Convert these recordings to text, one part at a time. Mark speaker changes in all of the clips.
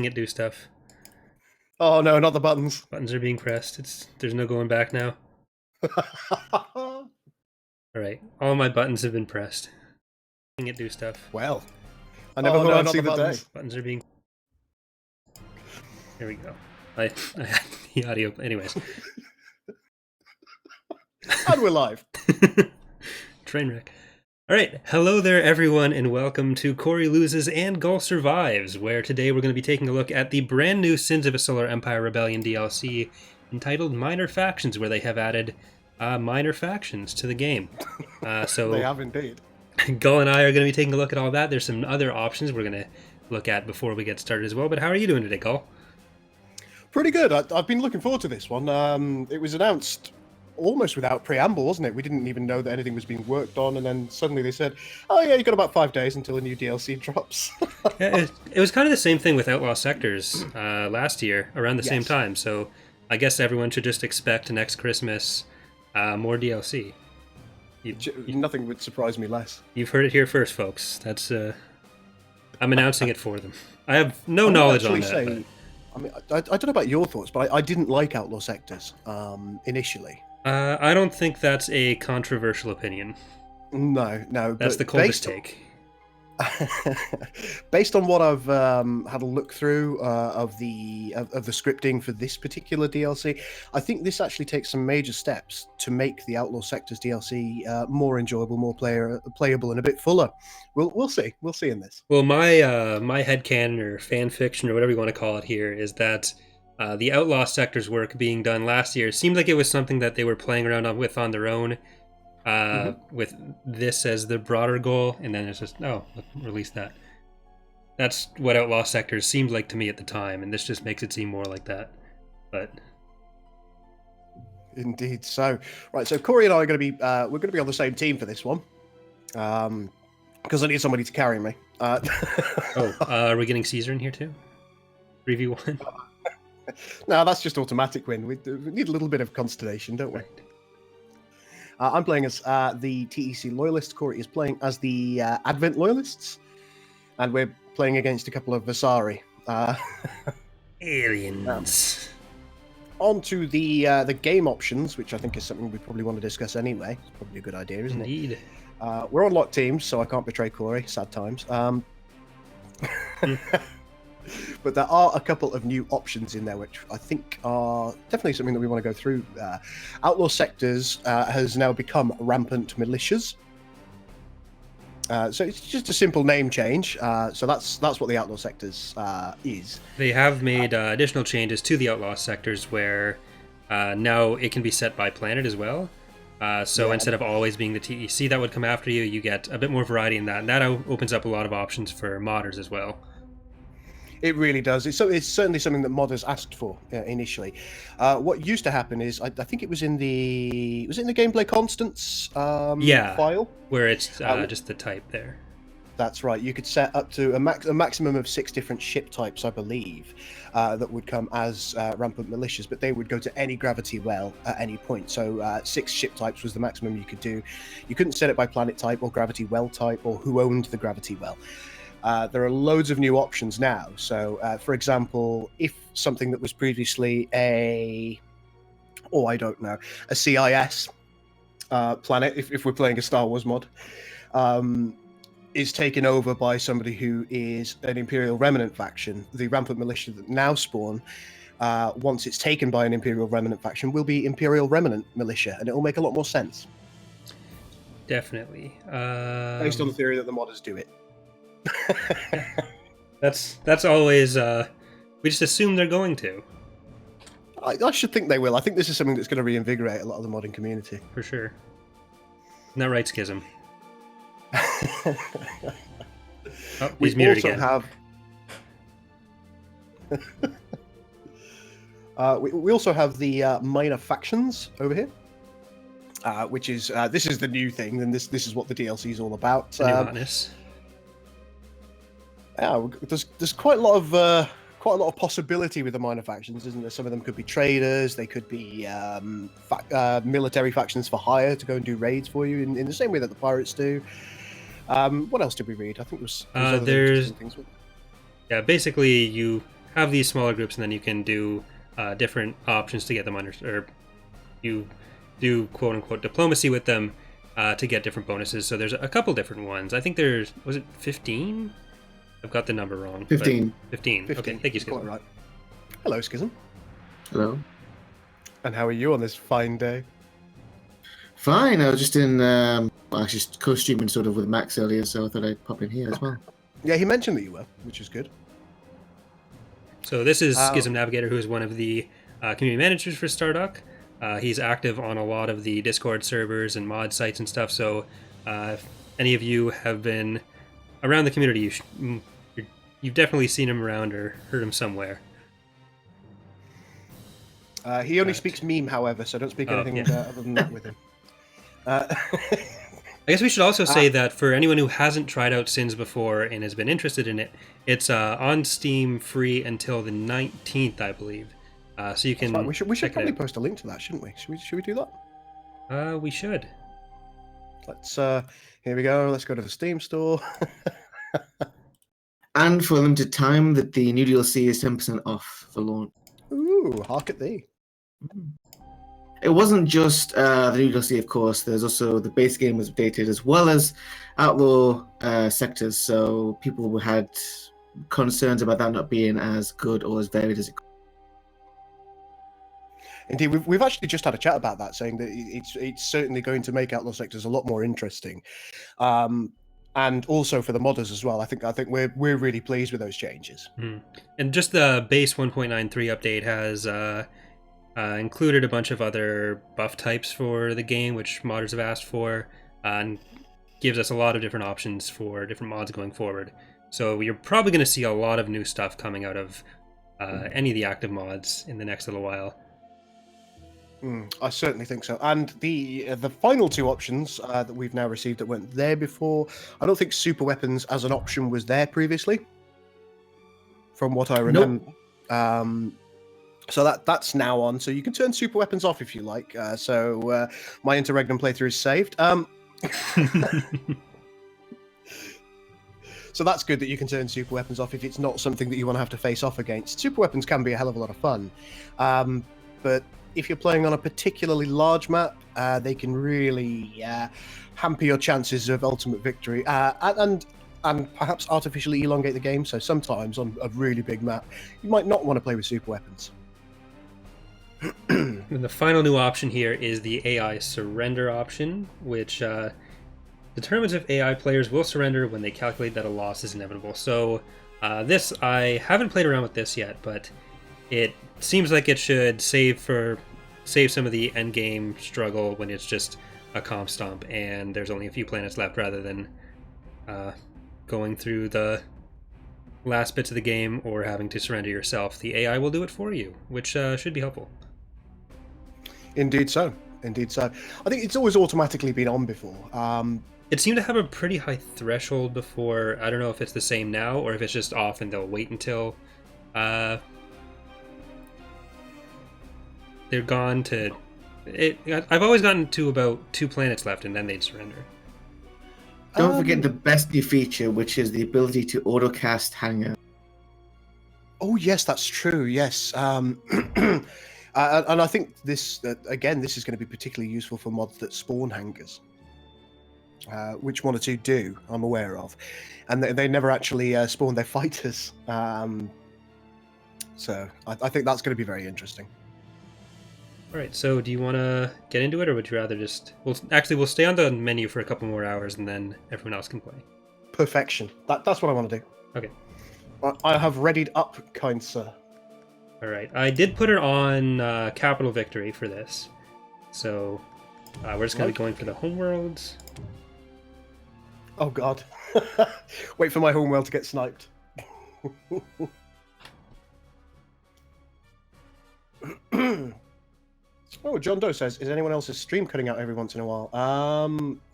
Speaker 1: it do stuff.
Speaker 2: Oh no, not the buttons.
Speaker 1: Buttons are being pressed. There's no going back now. Alright, all my buttons have been pressed. It do stuff.
Speaker 2: Well, I never thought I'd see the day.
Speaker 1: Buttons are being... There we go. I had the audio... Anyways.
Speaker 2: And we're live.
Speaker 1: Trainwreck. Alright, hello there everyone, and welcome to Corey Loses and Gull Survives, where today we're going to be taking a look at the brand new Sins of a Solar Empire Rebellion DLC entitled Minor Factions, where they have added minor factions to the game. So
Speaker 2: they have indeed.
Speaker 1: Gull and I are going to be taking a look at all that. There's some other options we're going to look at before we get started as well, but how are you doing today, Gull?
Speaker 2: Pretty good. I've been looking forward to this one. It was announced almost without preamble, wasn't it? We didn't even know that anything was being worked on, and then suddenly they said, oh yeah, you've got about 5 days until a new DLC drops.
Speaker 1: Yeah, it was kind of the same thing with Outlaw Sectors last year, around the same time, so I guess everyone should just expect next Christmas more DLC.
Speaker 2: Nothing would surprise me less.
Speaker 1: You've heard it here first, folks. That's I'm announcing it for them. I have no knowledge on that.
Speaker 2: I mean, I don't know about your thoughts, but I didn't like Outlaw Sectors initially.
Speaker 1: I don't think that's a controversial opinion.
Speaker 2: No.
Speaker 1: That's the coldest take.
Speaker 2: Based on what I've had a look through of the scripting for this particular DLC, I think this actually takes some major steps to make the Outlaw Sectors DLC more enjoyable, more playable, and a bit fuller. We'll see. We'll see in this.
Speaker 1: Well, my headcanon or fan fiction or whatever you want to call it here is that the Outlaw Sectors work being done last year seemed like it was something that they were playing around with on their own. With this as the broader goal, and then it's just, release that. That's what Outlaw Sectors seemed like to me at the time, and this just makes it seem more like that. But
Speaker 2: indeed, so right, so Corey and I are going to be we're going to be on the same team for this one, because I need somebody to carry me.
Speaker 1: Are we getting Caesar in here too? 3v1?
Speaker 2: No, that's just automatic win. We need a little bit of consternation, don't we? Right. I'm playing as the TEC Loyalists. Corey is playing as the Advent Loyalists. And we're playing against a couple of Vasari.
Speaker 1: Aliens.
Speaker 2: On to the game options, which I think is something we probably want to discuss anyway. It's probably a good idea, isn't
Speaker 1: it?
Speaker 2: Indeed. We're on locked teams, so I can't betray Corey. Sad times. But there are a couple of new options in there, which I think are definitely something that we want to go through. Outlaw Sectors has now become Rampant Militias. So it's just a simple name change. So that's what the Outlaw Sectors is.
Speaker 1: They have made additional changes to the Outlaw Sectors where now it can be set by planet as well. Instead of always being the TEC that would come after you, you get a bit more variety in that. And that opens up a lot of options for modders as well.
Speaker 2: It really does. It's certainly something that modders asked for initially. What used to happen is, I think it was in the gameplay constants file,
Speaker 1: where it's just the type there.
Speaker 2: That's right. You could set up to a maximum of 6 different ship types, I believe, that would come as rampant militias, but they would go to any gravity well at any point. So 6 ship types was the maximum you could do. You couldn't set it by planet type or gravity well type or who owned the gravity well. There are loads of new options now. So, for example, if something that was previously a CIS planet, if we're playing a Star Wars mod, is taken over by somebody who is an Imperial Remnant faction, the Rampant Militia that now spawn, once it's taken by an Imperial Remnant faction, will be Imperial Remnant Militia, and it will make a lot more sense.
Speaker 1: Definitely.
Speaker 2: Based on the theory that the modders do it.
Speaker 1: That's always we just assume they're going to.
Speaker 2: I should think they will. I think this is something that's going to reinvigorate a lot of the modding community.
Speaker 1: For sure. Isn't that right, Schism? He's muted again.
Speaker 2: We also have the minor factions over here, which is this is the new thing, and this is what the DLC is all about. Yeah, there's quite a lot of possibility with the minor factions, isn't there? Some of them could be traders, they could be military factions for hire to go and do raids for you in the same way that the pirates do. What else did we read? I think it was
Speaker 1: basically you have these smaller groups, and then you can do different options to get them under, or you do quote unquote diplomacy with them to get different bonuses. So there's a couple different ones. I think was it 15? I've got the number wrong.
Speaker 3: 15.
Speaker 1: 15.
Speaker 2: 15.
Speaker 1: Okay, thank you, Schism.
Speaker 2: Quite right. Hello, Schism.
Speaker 3: Hello.
Speaker 2: And how are you on this fine day?
Speaker 3: Fine. I was just in, actually co-streaming sort of with Max earlier, so I thought I'd pop in here as well.
Speaker 2: Yeah, he mentioned that you were, which is good.
Speaker 1: So this is Schism Navigator, who is one of the community managers for Stardock. He's active on a lot of the Discord servers and mod sites and stuff. So if any of you have been around the community, you've definitely seen him around or heard him somewhere.
Speaker 2: He only speaks meme, however, so don't speak anything other than that with him.
Speaker 1: I guess we should also say that for anyone who hasn't tried out Sins before and has been interested in it, it's on Steam free until the 19th, I believe. So you can.
Speaker 2: Right. We should probably post a link to that, shouldn't we? Should we do that?
Speaker 1: We should.
Speaker 2: Let's. Here we go. Let's go to the Steam store.
Speaker 3: And for them to time that the new DLC is 10% off for launch.
Speaker 2: Ooh, hark at thee.
Speaker 3: It wasn't just the new DLC, of course. There's also the base game was updated, as well as outlaw sectors. So people had concerns about that not being as good or as varied as it could.
Speaker 2: Indeed, we've actually just had a chat about that, saying that it's certainly going to make outlaw sectors a lot more interesting, and also for the modders as well. I think we're really pleased with those changes.
Speaker 1: And just the base 1.93 update has included a bunch of other buff types for the game, which modders have asked for, and gives us a lot of different options for different mods going forward. So you're probably going to see a lot of new stuff coming out of any of the active mods in the next little while.
Speaker 2: I certainly think so. And the final two options that we've now received that weren't there before, I don't think super weapons as an option was there previously, from what I remember. Nope. So that's now on. So you can turn super weapons off if you like. So my interregnum playthrough is saved. So that's good that you can turn super weapons off if it's not something that you want to have to face off against. Super weapons can be a hell of a lot of fun, but if you're playing on a particularly large map, they can really hamper your chances of ultimate victory, and perhaps artificially elongate the game. So sometimes on a really big map, you might not want to play with super weapons.
Speaker 1: And the final new option here is the AI surrender option, which determines if AI players will surrender when they calculate that a loss is inevitable. So this, I haven't played around with this yet, but it seems like it should save some of the end game struggle when it's just a comp stomp and there's only a few planets left, rather than going through the last bits of the game or having to surrender yourself. The AI will do it for you, which should be helpful.
Speaker 2: Indeed so. I think it's always automatically been on before.
Speaker 1: It seemed to have a pretty high threshold before. I don't know if it's the same now or if it's just off and they'll wait until they're gone to it. I've always gotten to about 2 planets left and then they'd surrender.
Speaker 3: Don't forget the best new feature, which is the ability to autocast Hangout.
Speaker 2: Oh yes, that's true. Yes, and I think this again, this is going to be particularly useful for mods that spawn hangars, which one or two do, I'm aware of, and they never actually spawn their fighters. So I think that's going to be very interesting.
Speaker 1: All right, so do you want to get into it, or would you rather just... We'll stay on the menu for a couple more hours, and then everyone else can play.
Speaker 2: Perfection. That's what I want to do.
Speaker 1: Okay.
Speaker 2: I have readied up, kind sir.
Speaker 1: All right. I did put it on Capital Victory for this. So we're just going to be going for the homeworlds.
Speaker 2: Oh, God. Wait for my homeworld to get sniped. Oh, John Doe says, is anyone else's stream cutting out every once in a while?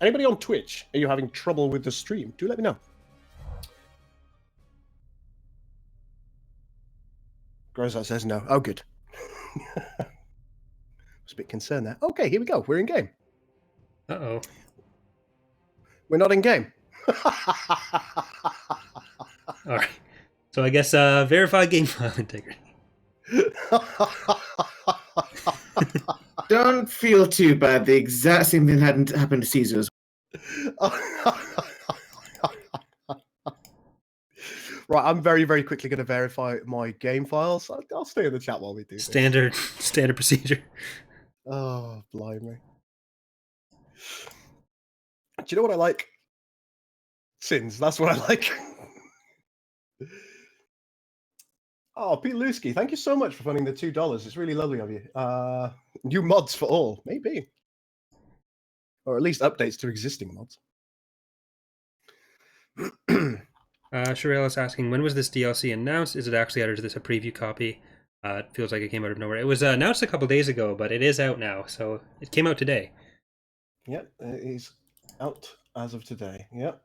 Speaker 2: Anybody on Twitch? Are you having trouble with the stream? Do let me know. Grozat says no. Oh, good. I was a bit concerned there. Okay, here we go. We're in game.
Speaker 1: Uh-oh.
Speaker 2: We're not in game.
Speaker 1: All right. So I guess verified game file integrity.
Speaker 3: Don't feel too bad. The exact same thing hadn't happened to Caesar as
Speaker 2: Right, I'm very, very quickly going to verify my game files. I'll stay in the chat while we do this.
Speaker 1: Standard procedure.
Speaker 2: Oh, blimey. Do you know what I like? Sins, that's what I like. Oh, Pete Lusky, thank you so much for funding the $2. It's really lovely of you. New mods for all, maybe. Or at least updates to existing mods.
Speaker 1: Sherelle is asking, when was this DLC announced? Is it actually out, or is this a preview copy? It feels like it came out of nowhere. It was announced a couple days ago, but it is out now, so it came out today.
Speaker 2: Yep, it is out as of today. Yep.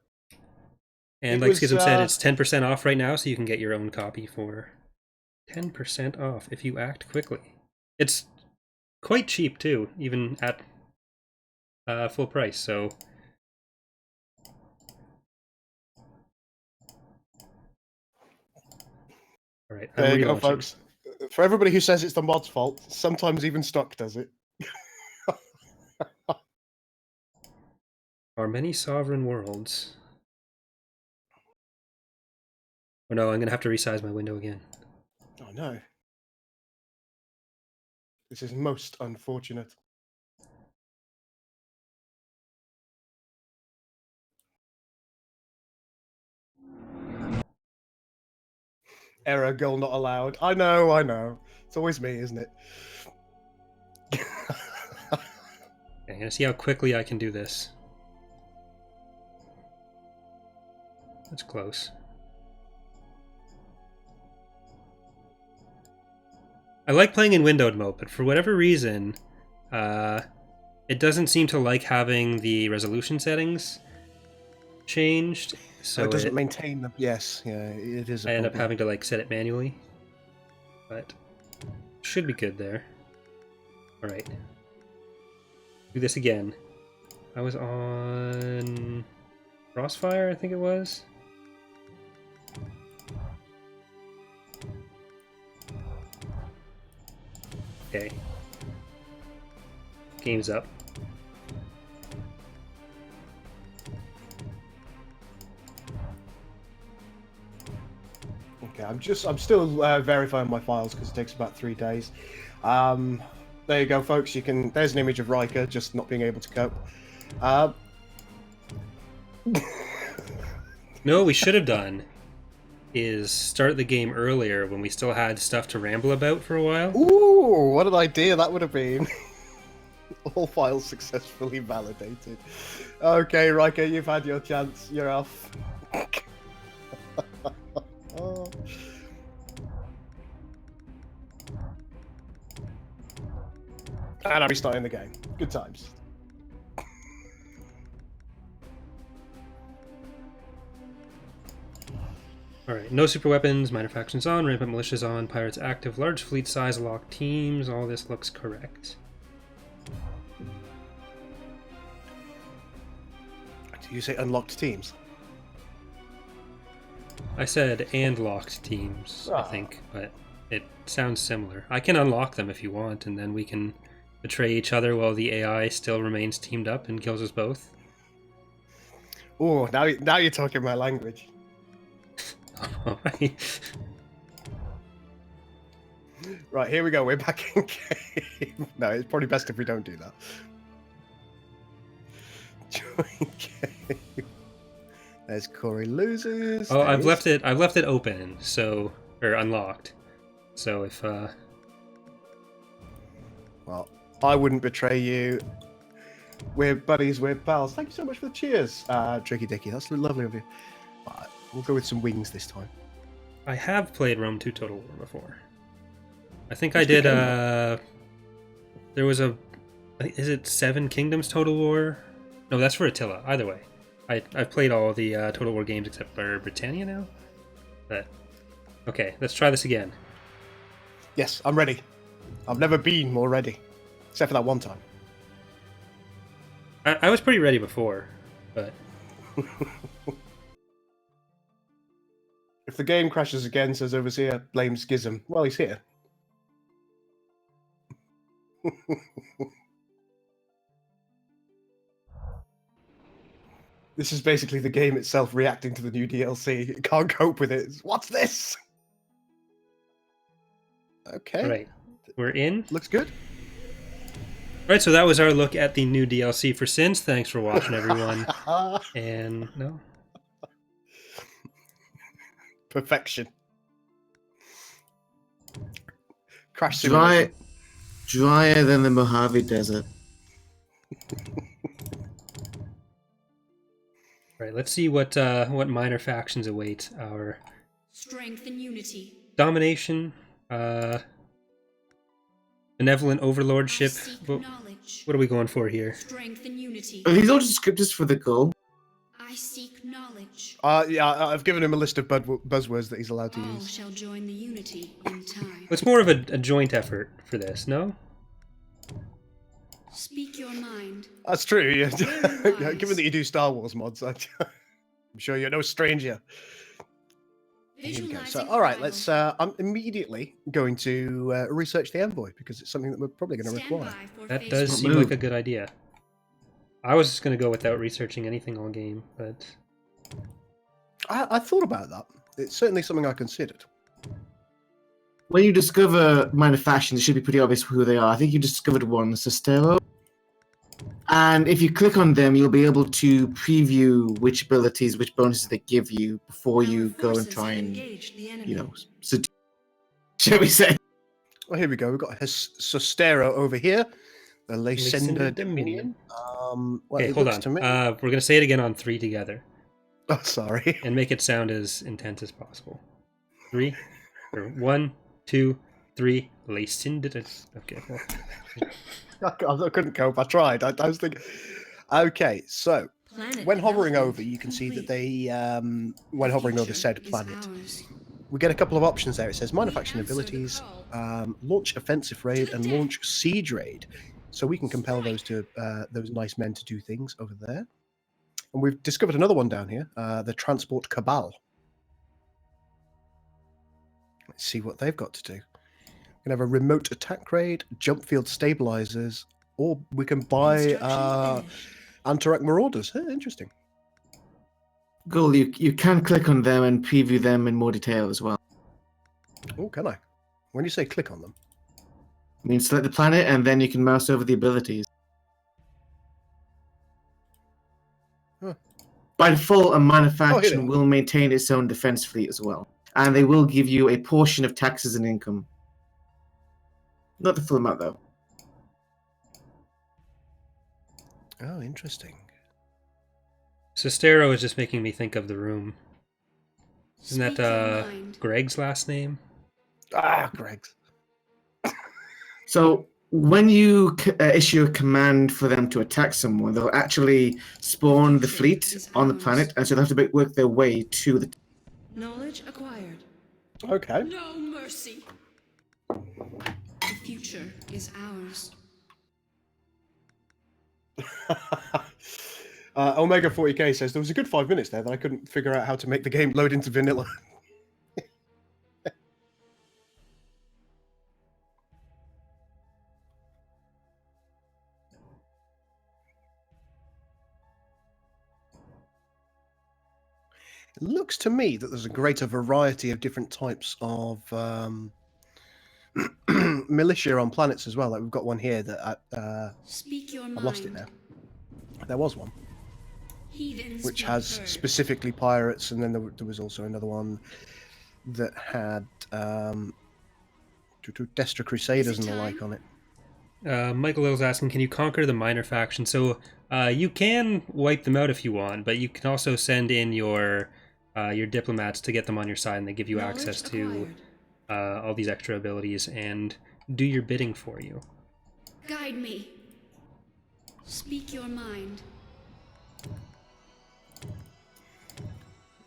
Speaker 1: And like Schism said, it's 10% off right now, so you can get your own copy for 10% off if you act quickly. It's quite cheap too, even at full price, so... All right,
Speaker 2: there you go, folks. For everybody who says it's the mod's fault, sometimes even stock does it.
Speaker 1: Are many sovereign worlds? Oh no, I'm going to have to resize my window again.
Speaker 2: Oh no. This is most unfortunate. Error, goal not allowed. I know. It's always me, isn't it?
Speaker 1: I'm going to see how quickly I can do this. That's close. I like playing in windowed mode, but for whatever reason, it doesn't seem to like having the resolution settings changed. So
Speaker 2: it doesn't maintain them. Yes, yeah, it is.
Speaker 1: I end up having to like set it manually, but should be good there. All right, do this again. I was on Crossfire, I think it was. Okay. Game's up.
Speaker 2: Okay, I'm still verifying my files because it takes about 3 days. There you go, folks. There's an image of Riker just not being able to cope.
Speaker 1: No, what we should have done is start the game earlier when we still had stuff to ramble about for a while.
Speaker 2: Ooh, what an idea that would have been. All files successfully validated. Okay, Riker, you've had your chance. You're off. Oh. And I'm restarting the game. Good times.
Speaker 1: Alright, no super weapons, minor factions on, rampant militias on, pirates active, large fleet size, locked teams, all this looks correct.
Speaker 2: Did you say unlocked teams?
Speaker 1: I said and locked teams, I think, but it sounds similar. I can unlock them if you want, and then we can betray each other while the AI still remains teamed up and kills us both.
Speaker 2: Oh, now you're talking my language.
Speaker 1: Alright.
Speaker 2: Right, here we go. We're back in game. No, it's probably best if we don't do that. Join game. There's Corey loses.
Speaker 1: Oh, I've left it open, so or unlocked. So if
Speaker 2: well, I wouldn't betray you. We're buddies, we're pals. Thank you so much for the cheers, Tricky Dicky. That's lovely of you. Right, we'll go with some wings this time.
Speaker 1: I have played Rome 2 Total War before. I think I did there was is it 7 Kingdoms Total War? No, that's for Attila. Either way. I've played all the Total War games except for Britannia now. But okay, let's try this again.
Speaker 2: Yes, I'm ready. I've never been more ready. Except for that one time.
Speaker 1: I was pretty ready before, but
Speaker 2: If the game crashes again, says Overseer, blame Schism. Well, he's here. This is basically the game itself reacting to the new DLC. It can't cope with it. What's this? Okay.
Speaker 1: Right. We're in.
Speaker 2: Looks good.
Speaker 1: Right, so that was our look at the new DLC for Sins. Thanks for watching, everyone. And no.
Speaker 2: Perfection. Crash
Speaker 3: Dry,
Speaker 2: simulator.
Speaker 3: drier than the Mojave Desert.
Speaker 1: Right, let's see what minor factions await our
Speaker 4: Strength and unity.
Speaker 1: domination, benevolent overlordship.
Speaker 4: I seek
Speaker 1: What,
Speaker 4: knowledge.
Speaker 1: what are we going for here?
Speaker 4: Strength and unity.
Speaker 3: Are these all descriptors for the goal?
Speaker 4: I seek knowledge.
Speaker 2: Yeah, I've given him a list of buzzwords that he's allowed to
Speaker 4: All
Speaker 2: use.
Speaker 4: shall join the unity in time.
Speaker 1: It's more of a joint effort for this, no?
Speaker 4: Speak your mind.
Speaker 2: That's true. Yeah.
Speaker 4: Very
Speaker 2: Yeah,
Speaker 4: wise.
Speaker 2: given that you do Star Wars mods, I'm sure you're no stranger. Here we go. So,
Speaker 4: Visualizing
Speaker 2: all right,
Speaker 4: arrival.
Speaker 2: let's. I'm immediately going to research the envoy because it's something that we're probably going to
Speaker 4: Stand
Speaker 2: require.
Speaker 4: by for
Speaker 1: That
Speaker 4: phase
Speaker 1: does
Speaker 4: one.
Speaker 1: seem
Speaker 3: Move.
Speaker 1: like a good idea. I was just going to go without researching anything all game, but
Speaker 2: I thought about that. It's certainly something I considered.
Speaker 3: When you discover minor factions, it should be pretty obvious who they are. I think you discovered one, Sestero. And if you click on them, you'll be able to preview which abilities, which bonuses they give you before you
Speaker 4: Our
Speaker 3: go and
Speaker 4: forces
Speaker 3: try
Speaker 4: have
Speaker 3: and,
Speaker 4: engaged the enemy.
Speaker 3: you know, shall we say?
Speaker 2: Well, here we go. We've got Sostero over here, the Lysenda
Speaker 1: Lysenda
Speaker 2: Dominion. Well,
Speaker 1: okay,
Speaker 2: it
Speaker 1: hold
Speaker 2: looks
Speaker 1: on.
Speaker 2: to me.
Speaker 1: We're going to say it again on 3 together
Speaker 2: Oh, sorry.
Speaker 1: and make it sound as intense as possible. 3, or 1, 2, 3. Lysenda. Okay. Well,
Speaker 2: I couldn't cope. I tried. I was thinking. Okay, so
Speaker 4: Planet
Speaker 2: when hovering
Speaker 4: development
Speaker 2: over, you can see that
Speaker 4: complete.
Speaker 2: they, when
Speaker 4: The
Speaker 2: hovering over
Speaker 4: future
Speaker 2: said
Speaker 4: is
Speaker 2: planet,
Speaker 4: ours.
Speaker 2: we get a couple of options there. It says minor
Speaker 4: We
Speaker 2: faction
Speaker 4: answer the
Speaker 2: abilities,
Speaker 4: call.
Speaker 2: launch offensive raid,
Speaker 4: To
Speaker 2: and
Speaker 4: death.
Speaker 2: launch siege raid. So we can compel those nice men to do things over there. And we've discovered another one down here, the Transport Cabal. Let's see what they've got to do. We can have a remote attack raid, jump field stabilizers, or we can buy
Speaker 4: Construction finished.
Speaker 2: Antarak Marauders. Interesting.
Speaker 3: Goal, you can click on them and preview them in more detail as well.
Speaker 2: Oh, can I? When you say click on them.
Speaker 3: I mean, select the planet and then you can mouse over the abilities.
Speaker 2: Huh.
Speaker 3: By default, a minor
Speaker 2: here they
Speaker 3: faction
Speaker 2: are.
Speaker 3: will maintain its own defense fleet as well. And they will give you a portion of taxes and income. Not the full amount, though.
Speaker 2: Oh, interesting.
Speaker 1: Sestero is just making me think of the room. Isn't
Speaker 4: Speak
Speaker 1: that
Speaker 4: your mind.
Speaker 1: Greg's last name?
Speaker 2: Greg's.
Speaker 3: So when you issue a command for them to attack someone, they'll actually spawn the fleet on the planet, and so they have to work their way to the.
Speaker 4: Knowledge acquired.
Speaker 2: Okay.
Speaker 4: No mercy. The future is ours.
Speaker 2: Omega 40k says there was a good 5 minutes there that I couldn't figure out how to make the game load into vanilla. It looks to me that there's a greater variety of different types of militia on planets as well. Like we've got one here that
Speaker 4: Speak your mind.
Speaker 2: I've lost it now. There was one
Speaker 4: Heathens
Speaker 2: which
Speaker 4: be
Speaker 2: has
Speaker 4: heard.
Speaker 2: specifically pirates, and then there was also another one that had Destra Crusaders and the like
Speaker 4: time?
Speaker 2: on it.
Speaker 1: Michael Lill's asking, can you conquer the minor faction? So you can wipe them out if you want, but you can also send in your diplomats to get them on your side, and they give you
Speaker 4: Knowledge
Speaker 1: access to
Speaker 4: acquired.
Speaker 1: all these extra abilities and do your bidding for you.
Speaker 4: Guide me. Speak your mind.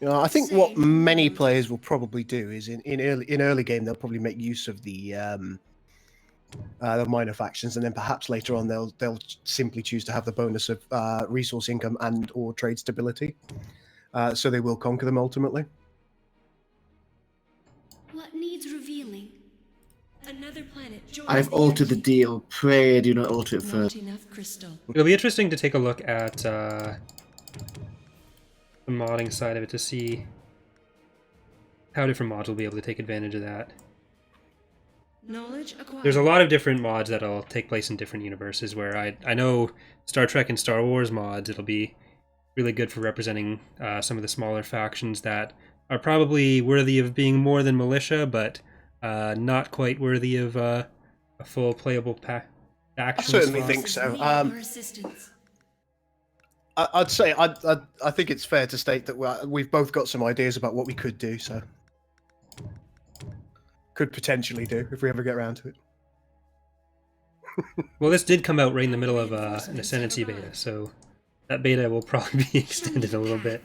Speaker 2: You know, I think what many players will probably do is in early game they'll probably make use of the minor factions, and then perhaps later on they'll simply choose to have the bonus of resource income and or trade stability. So they will conquer them ultimately.
Speaker 4: What needs revealing?
Speaker 5: Another planet joins
Speaker 3: I've altered the deal. Pray do not alter it
Speaker 5: Not
Speaker 3: first.
Speaker 5: enough crystal.
Speaker 1: It'll be interesting to take a look at the modding side of it to see how different mods will be able to take advantage of that.
Speaker 5: Knowledge acquired.
Speaker 1: There's a lot of different mods that'll take place in different universes, where I know Star Trek and Star Wars mods, it'll be really good for representing some of the smaller factions that are probably worthy of being more than militia, but not quite worthy of a full playable faction.
Speaker 2: I certainly
Speaker 1: slot.
Speaker 2: think so.
Speaker 4: Your assistance.
Speaker 2: I'd say I think it's fair to state that we've both got some ideas about what we could do, so could potentially do if we ever get around to it.
Speaker 1: Well, this did come out right in the middle of an Ascendancy beta, so that beta will probably be extended a little bit.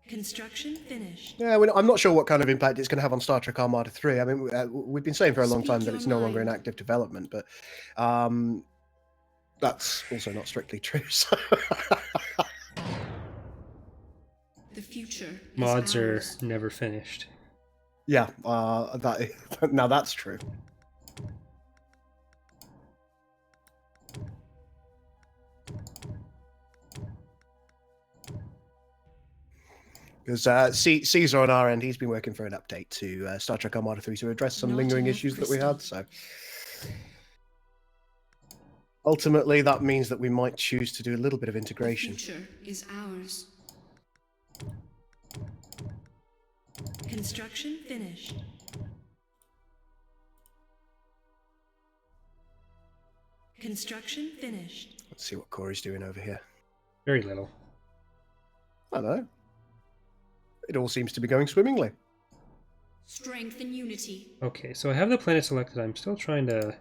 Speaker 5: Construction finished.
Speaker 2: Yeah, I'm not sure what kind of impact it's going to have on Star Trek Armada 3. I mean, we've been saying for a long time that it's no longer in active development, but that's also not strictly true. So.
Speaker 4: The future.
Speaker 1: Mods
Speaker 4: is
Speaker 1: are
Speaker 4: ours.
Speaker 1: never finished.
Speaker 2: Yeah, now that's true. Because Caesar on our end, he's been working for an update to Star Trek Armada 3 to address some
Speaker 4: Not
Speaker 2: lingering
Speaker 4: enough
Speaker 2: issues that we
Speaker 4: crystal.
Speaker 2: had. So ultimately, that means that we might choose to do a little bit of
Speaker 4: The
Speaker 2: integration.
Speaker 4: future is ours.
Speaker 5: Construction finished. Construction finished.
Speaker 2: Let's see what Corey's doing over here.
Speaker 1: Very little.
Speaker 2: I don't know. It all seems to be going swimmingly.
Speaker 4: Strength and unity.
Speaker 1: Okay, so I have the planet selected. I'm still trying to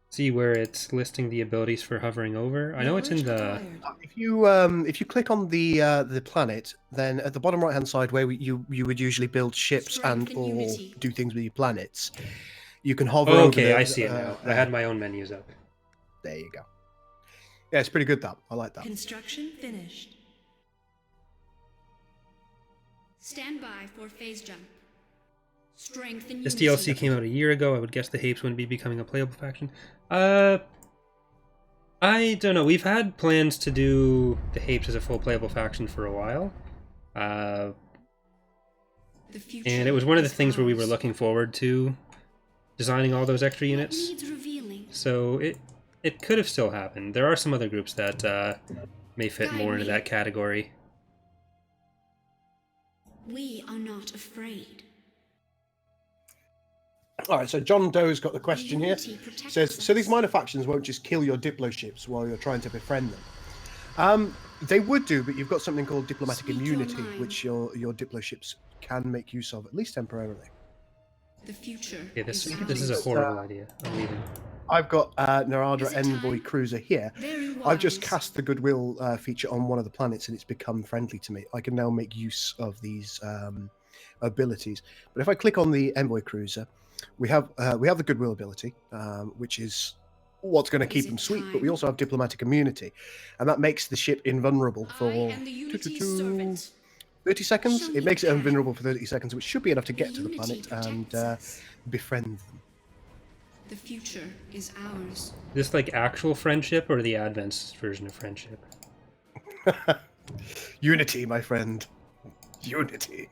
Speaker 1: see where it's listing the abilities for hovering over. I know it's in the...
Speaker 2: If you click on the planet, then at the bottom right hand side where you would usually build ships
Speaker 4: Strength
Speaker 2: and
Speaker 4: and
Speaker 2: or
Speaker 4: unity.
Speaker 2: do things with your planets, you can hover
Speaker 1: Oh,
Speaker 2: over
Speaker 1: okay,
Speaker 2: the,
Speaker 1: I see it now. I had my own menus up.
Speaker 2: There you go. Yeah, it's pretty good, that. I like that.
Speaker 5: Construction finished.
Speaker 4: Stand by for phase jump. Strength and
Speaker 1: This
Speaker 4: unity.
Speaker 1: DLC came out a year ago. I would guess the Hapes wouldn't be becoming a playable faction. I don't know. We've had plans to do the Hapes as a full playable faction for a while.
Speaker 4: The future
Speaker 1: And it was one of the
Speaker 4: is
Speaker 1: things where we were
Speaker 4: ours.
Speaker 1: looking forward to designing all those extra
Speaker 4: What
Speaker 1: units.
Speaker 4: needs revealing?
Speaker 1: So it could have still happened. There are some other groups that may fit more into that category.
Speaker 4: We are not afraid.
Speaker 2: All right, so John Doe's got the question here.
Speaker 4: Unity protects
Speaker 2: Says, so these
Speaker 4: us.
Speaker 2: minor factions won't just kill your Diplo ships while you're trying to befriend them. They would do, but you've got something called diplomatic
Speaker 4: Speak your
Speaker 2: immunity,
Speaker 4: mind.
Speaker 2: which your Diplo ships can make use of, at least temporarily.
Speaker 4: The future
Speaker 1: Okay, this
Speaker 4: is
Speaker 1: is a
Speaker 4: ours.
Speaker 1: horrible idea. I'm leaving.
Speaker 2: I've got Narada
Speaker 4: Is it
Speaker 2: Envoy
Speaker 4: time?
Speaker 2: Cruiser here.
Speaker 4: Very
Speaker 2: I've just
Speaker 4: wise.
Speaker 2: cast the goodwill feature on one of the planets, and it's become friendly to me. I can now make use of these abilities. But if I click on the Envoy Cruiser, we have the goodwill ability, which is what's going to keep
Speaker 4: it
Speaker 2: them sweet. But we
Speaker 4: time?
Speaker 2: also have diplomatic immunity, and that makes the ship invulnerable
Speaker 4: I
Speaker 2: for
Speaker 4: am the Unity's servant.
Speaker 2: 30 seconds.
Speaker 4: Show
Speaker 2: It
Speaker 4: me
Speaker 2: makes it
Speaker 4: the path.
Speaker 2: invulnerable for 30 seconds, which should be enough to get to the
Speaker 4: Unity
Speaker 2: planet and
Speaker 4: protects us.
Speaker 2: befriend them.
Speaker 4: The future is ours.
Speaker 1: Is this like actual friendship or the advanced version of friendship?
Speaker 2: Unity, my friend. Unity.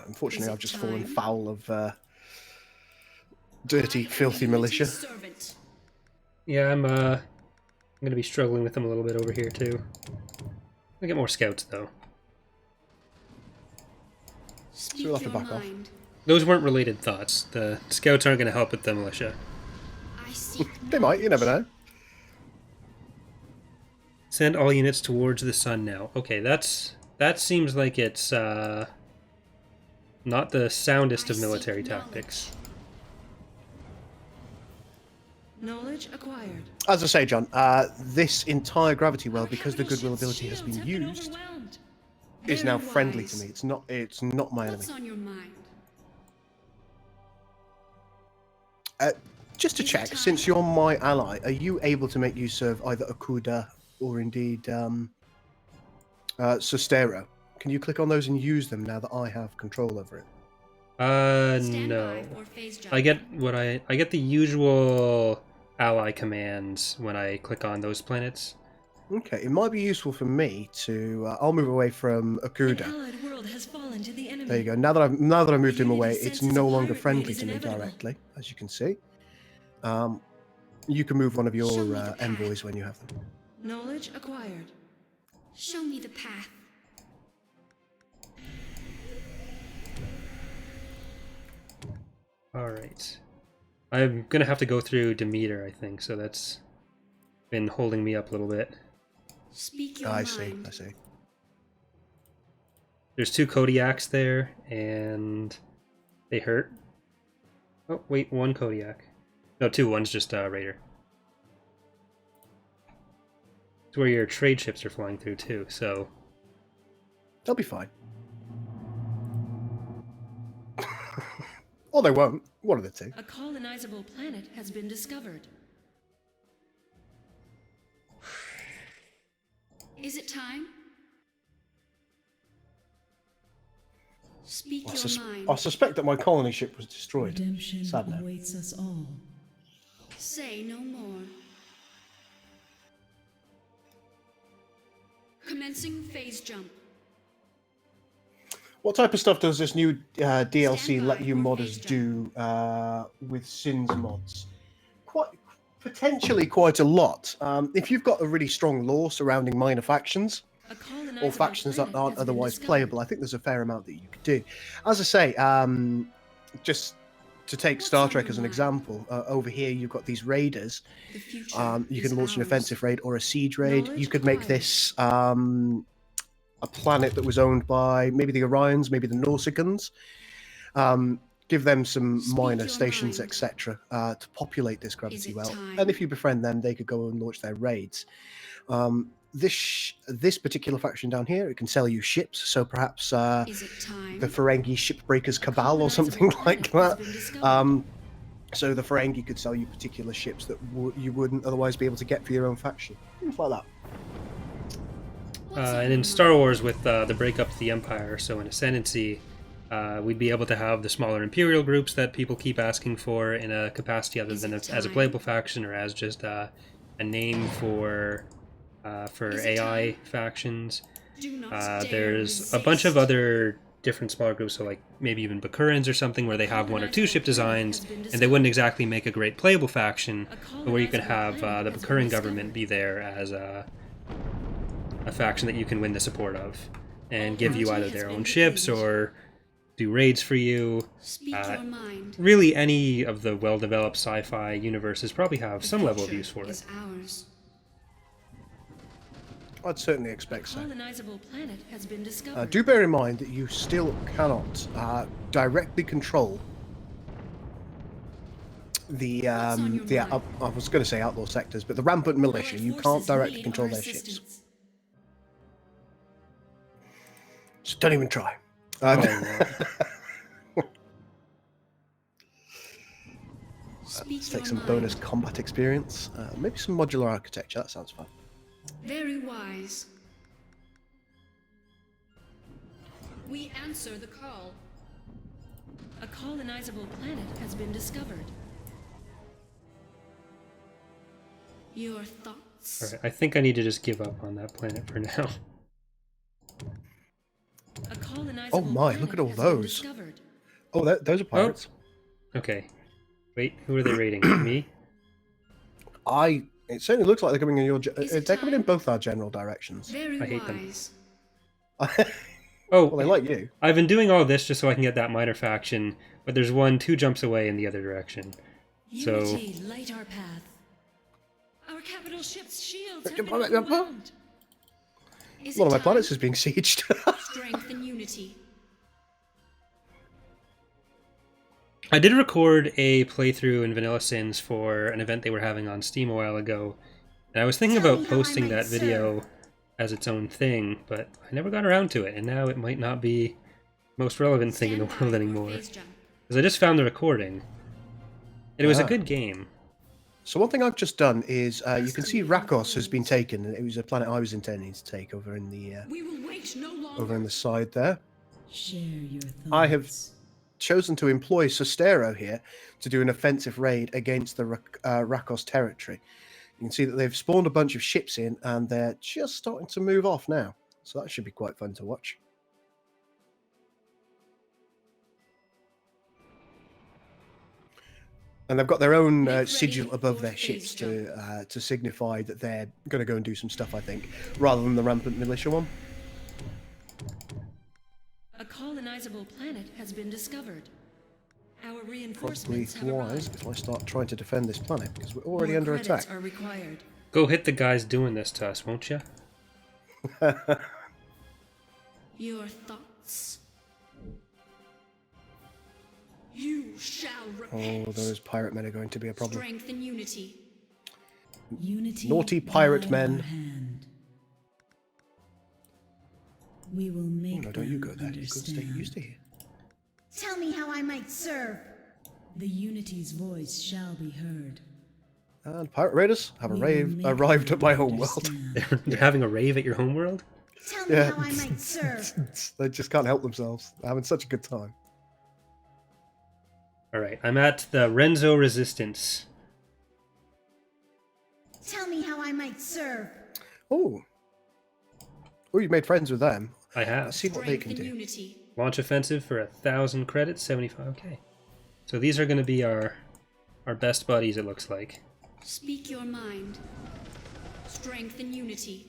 Speaker 2: Unfortunately,
Speaker 4: Is it
Speaker 2: I've just fallen
Speaker 4: time?
Speaker 2: foul of dirty,
Speaker 4: I am the
Speaker 2: filthy militia.
Speaker 4: Unity's servant.
Speaker 1: Yeah, I'm gonna be struggling with them a little bit over here too. I get more scouts though.
Speaker 4: Speak
Speaker 2: we'll have to
Speaker 4: your
Speaker 2: back off.
Speaker 4: mind.
Speaker 1: Those weren't related thoughts. The scouts aren't gonna help with the militia.
Speaker 4: I seek
Speaker 2: They might, you never know.
Speaker 1: Send all units towards the sun now. Okay, that seems like it's not the soundest of
Speaker 4: I
Speaker 1: military
Speaker 4: seek
Speaker 1: tactics.
Speaker 5: Knowledge acquired.
Speaker 2: As I say, John, this entire gravity well, because the goodwill ability has been
Speaker 5: Shields have
Speaker 2: used,
Speaker 5: overwhelmed.
Speaker 2: is
Speaker 4: Very
Speaker 2: now friendly to
Speaker 4: wise.
Speaker 2: me. It's not my enemy.
Speaker 4: What's on your mind?
Speaker 2: Just to
Speaker 4: Is it
Speaker 2: check,
Speaker 4: time?
Speaker 2: since you're my ally, are you able to make use of either Okuda or indeed Sustero. Can you click on those and use them now that I have control over it?
Speaker 4: Stand
Speaker 1: No.
Speaker 4: by for phase jump.
Speaker 1: I get the usual ally commands when I click on those planets.
Speaker 2: Okay, it might be useful for me to. I'll move away from
Speaker 5: An
Speaker 2: Akuda.
Speaker 5: allied world has fallen to the enemy.
Speaker 2: There you go. Now that I've moved him away,
Speaker 5: Unity's
Speaker 2: it's
Speaker 5: senses
Speaker 2: no
Speaker 5: of
Speaker 2: longer
Speaker 5: pirate
Speaker 2: friendly
Speaker 5: raid is
Speaker 2: to me
Speaker 5: inevitable.
Speaker 2: directly, as you can see. You can move one of
Speaker 4: Show
Speaker 2: your
Speaker 4: me the path.
Speaker 2: envoys when you have them.
Speaker 5: Knowledge acquired.
Speaker 4: Show me the path.
Speaker 1: Alright. I'm gonna have to go through Demeter, I think, so that's been holding me up a little bit.
Speaker 4: Speak your
Speaker 2: I
Speaker 4: mind.
Speaker 2: see. I see.
Speaker 1: There's 2 Kodiaks there, and they hurt. Oh, wait, 1 Kodiak. No, 2, one's just Raider. It's where your trade ships are flying through, too, so...
Speaker 2: They'll be fine. Or they won't. One of the two.
Speaker 5: A colonizable planet has been discovered.
Speaker 4: Is it time? Speak
Speaker 2: I,
Speaker 4: your mind.
Speaker 2: I suspect that my colony ship was destroyed.
Speaker 6: Redemption
Speaker 2: Sad now.
Speaker 6: awaits us all.
Speaker 4: Say no more. Commencing phase jump.
Speaker 2: What type of stuff does this new DLC
Speaker 4: Stand
Speaker 2: let
Speaker 4: by
Speaker 2: you
Speaker 4: for
Speaker 2: modders
Speaker 4: phase
Speaker 2: do with Sins mods? Potentially quite a lot. If you've got a really strong lore surrounding minor factions,
Speaker 5: A colonizable
Speaker 2: or factions that
Speaker 5: planet
Speaker 2: aren't
Speaker 5: has been
Speaker 2: otherwise
Speaker 5: discovered.
Speaker 2: playable, I think there's a fair amount that you could do. As I say, just to take
Speaker 4: What's
Speaker 2: Star
Speaker 4: on
Speaker 2: Trek
Speaker 4: your
Speaker 2: as an
Speaker 4: mind?
Speaker 2: example, over here you've got these raiders.
Speaker 4: The future
Speaker 2: You
Speaker 4: is
Speaker 2: can launch an
Speaker 4: ours.
Speaker 2: offensive raid or a siege raid.
Speaker 5: Knowledge
Speaker 2: You could make
Speaker 5: acquired.
Speaker 2: this a planet that was owned by maybe the Orions, maybe the Nausicans. Give them some
Speaker 4: Speak
Speaker 2: minor
Speaker 4: your
Speaker 2: stations,
Speaker 4: mind.
Speaker 2: etc., to populate this gravity
Speaker 4: it
Speaker 2: well.
Speaker 4: time?
Speaker 2: And if you befriend them, they could go and launch their raids. This particular faction down here, it can sell you ships. So perhaps
Speaker 4: Is it time?
Speaker 2: the Ferengi Shipbreakers
Speaker 5: A
Speaker 2: Cabal or something
Speaker 5: colonizable
Speaker 2: like
Speaker 5: planet has
Speaker 2: that.
Speaker 5: been discovered.
Speaker 2: So the Ferengi could sell you particular ships that you wouldn't otherwise be able to get for your own faction. Things like that.
Speaker 4: What's on
Speaker 1: and
Speaker 4: your
Speaker 1: in Star
Speaker 4: mind?
Speaker 1: Wars, with the breakup of the Empire, so in Ascendancy, we'd be able to have the smaller Imperial groups that people keep asking for in a capacity other
Speaker 4: Is
Speaker 1: than
Speaker 4: it
Speaker 1: as a
Speaker 4: time?
Speaker 1: playable faction or as just a name for
Speaker 4: Is it
Speaker 1: AI
Speaker 4: time?
Speaker 1: factions.
Speaker 4: Do not dare
Speaker 1: There's a bunch of
Speaker 4: resist.
Speaker 1: other different smaller groups, so like maybe even Bakurans or something, where they have 1 or 2 ship
Speaker 5: Colonizable planet
Speaker 1: designs,
Speaker 5: has been
Speaker 1: and they
Speaker 5: discovered.
Speaker 1: wouldn't exactly make a great playable faction,
Speaker 5: A
Speaker 1: but where you can
Speaker 5: colonizable
Speaker 1: have
Speaker 5: planet
Speaker 1: the
Speaker 5: has been
Speaker 1: Bakuran
Speaker 5: discovered.
Speaker 1: government be there as a faction that you can win the support of, and give you
Speaker 5: Almighty
Speaker 1: either
Speaker 5: has
Speaker 1: their
Speaker 5: been
Speaker 1: own ships
Speaker 5: defeated.
Speaker 1: or do raids for you.
Speaker 4: Speak
Speaker 1: Uh,
Speaker 4: your mind.
Speaker 1: Really, any of the well-developed sci-fi universes probably have
Speaker 4: The
Speaker 1: some level of
Speaker 4: future
Speaker 1: use for it.
Speaker 4: is ours.
Speaker 2: I'd certainly expect
Speaker 5: A
Speaker 2: so.
Speaker 5: colonizable planet has been discovered.
Speaker 2: Do bear in mind that you still cannot directly control the
Speaker 4: on your mind?
Speaker 2: I was going to say outlaw sectors, but the rampant militia.
Speaker 5: Allied
Speaker 2: You can't
Speaker 5: forces
Speaker 2: directly
Speaker 5: need
Speaker 2: control
Speaker 5: our
Speaker 2: their ships,
Speaker 5: assistance.
Speaker 2: so don't even try.
Speaker 1: Oh, no.
Speaker 4: Speak
Speaker 2: Let's
Speaker 4: your
Speaker 2: take some
Speaker 4: mind.
Speaker 2: bonus combat experience. Maybe some modular architecture. That sounds fun.
Speaker 4: Very wise. We answer the call.
Speaker 5: A colonizable planet has been discovered.
Speaker 4: Your thoughts.
Speaker 1: Alright, I think I need to just give up on that planet for now.
Speaker 5: A colonizable
Speaker 2: Oh my,
Speaker 5: planet
Speaker 2: look at all
Speaker 5: has been
Speaker 2: those.
Speaker 5: discovered.
Speaker 2: Oh, those are pirates.
Speaker 1: Okay. Wait, who are they raiding? Me?
Speaker 2: It certainly looks like they're coming in your.
Speaker 4: Is it
Speaker 2: They're coming in
Speaker 4: time?
Speaker 2: both our general directions.
Speaker 4: Very
Speaker 1: I hate them.
Speaker 4: wise.
Speaker 1: Oh,
Speaker 2: Well, they like you.
Speaker 1: I've been doing all this just so I can get that minor faction, but there's one 2 jumps away in the other direction. So-
Speaker 5: Unity, light our path. Our capital ship's shields have been
Speaker 2: One
Speaker 5: overwhelmed.
Speaker 4: Is
Speaker 2: of
Speaker 4: it
Speaker 2: my
Speaker 4: time?
Speaker 2: planets is being sieged.
Speaker 4: Strength and unity.
Speaker 1: I did record a playthrough in Vanilla Sins for an event they were having on Steam a while ago, and I was thinking
Speaker 4: Tell
Speaker 1: about
Speaker 4: me how I
Speaker 1: posting
Speaker 4: might
Speaker 1: that video
Speaker 4: serve.
Speaker 1: as its own thing, but I never got around to it, and now it might not be the most relevant thing in the
Speaker 4: Stand by
Speaker 1: world
Speaker 4: for
Speaker 1: anymore.
Speaker 4: phase jump.
Speaker 1: Because I just found the recording. It was a
Speaker 2: Ah.
Speaker 1: good game.
Speaker 2: So one thing I've just done is you can see Rakos has been taken, and it was a planet I was intending to take over in the
Speaker 5: We will wait no longer.
Speaker 2: over in the side there.
Speaker 6: Share your thoughts.
Speaker 2: I have chosen to employ Sostero here to do an offensive raid against the Rakos territory. You can see that they've spawned a bunch of ships in, and they're just starting to move off now. So that should be quite fun to watch. And they've got their own sigil above their ships to signify that they're going to go and do some stuff, I think, rather than the rampant militia one.
Speaker 5: A colonizable planet has been discovered. Our
Speaker 2: Probably
Speaker 5: reinforcements have
Speaker 2: wise
Speaker 5: arrived.
Speaker 2: if I start trying to defend this planet, because we're already
Speaker 5: More
Speaker 2: under
Speaker 5: credits
Speaker 2: attack.
Speaker 5: are required.
Speaker 1: Go hit the guys doing this to us, won't you?
Speaker 5: Your thoughts. You shall repent.
Speaker 2: Oh, those pirate men are going to be a problem.
Speaker 5: Strength and unity.
Speaker 6: Unity
Speaker 2: Naughty pirate
Speaker 6: by our
Speaker 2: men.
Speaker 6: hand. We will make
Speaker 2: No, don't you
Speaker 6: them
Speaker 2: go there. You go stay
Speaker 6: understand.
Speaker 2: used to here.
Speaker 7: Tell me how I might serve.
Speaker 6: The Unity's voice shall be heard.
Speaker 2: And pirate raiders have
Speaker 6: We will make
Speaker 2: arrived
Speaker 6: them
Speaker 2: at my homeworld.
Speaker 6: understand.
Speaker 1: You're having a rave at your homeworld?
Speaker 7: Tell me
Speaker 2: Yeah.
Speaker 7: how I might serve.
Speaker 2: They just can't help themselves. They're having such a good time.
Speaker 1: Alright, I'm at the Renzo Resistance.
Speaker 7: Tell me how I might serve.
Speaker 2: Oh. Oh, you've made friends with them.
Speaker 1: I have.
Speaker 2: Let's see what they
Speaker 5: Strength
Speaker 2: can
Speaker 5: and
Speaker 2: do.
Speaker 5: unity.
Speaker 1: Launch offensive for 1,000 credits, 75k. So these are going to be our best buddies, it looks like.
Speaker 5: Speak your mind. Strength and unity.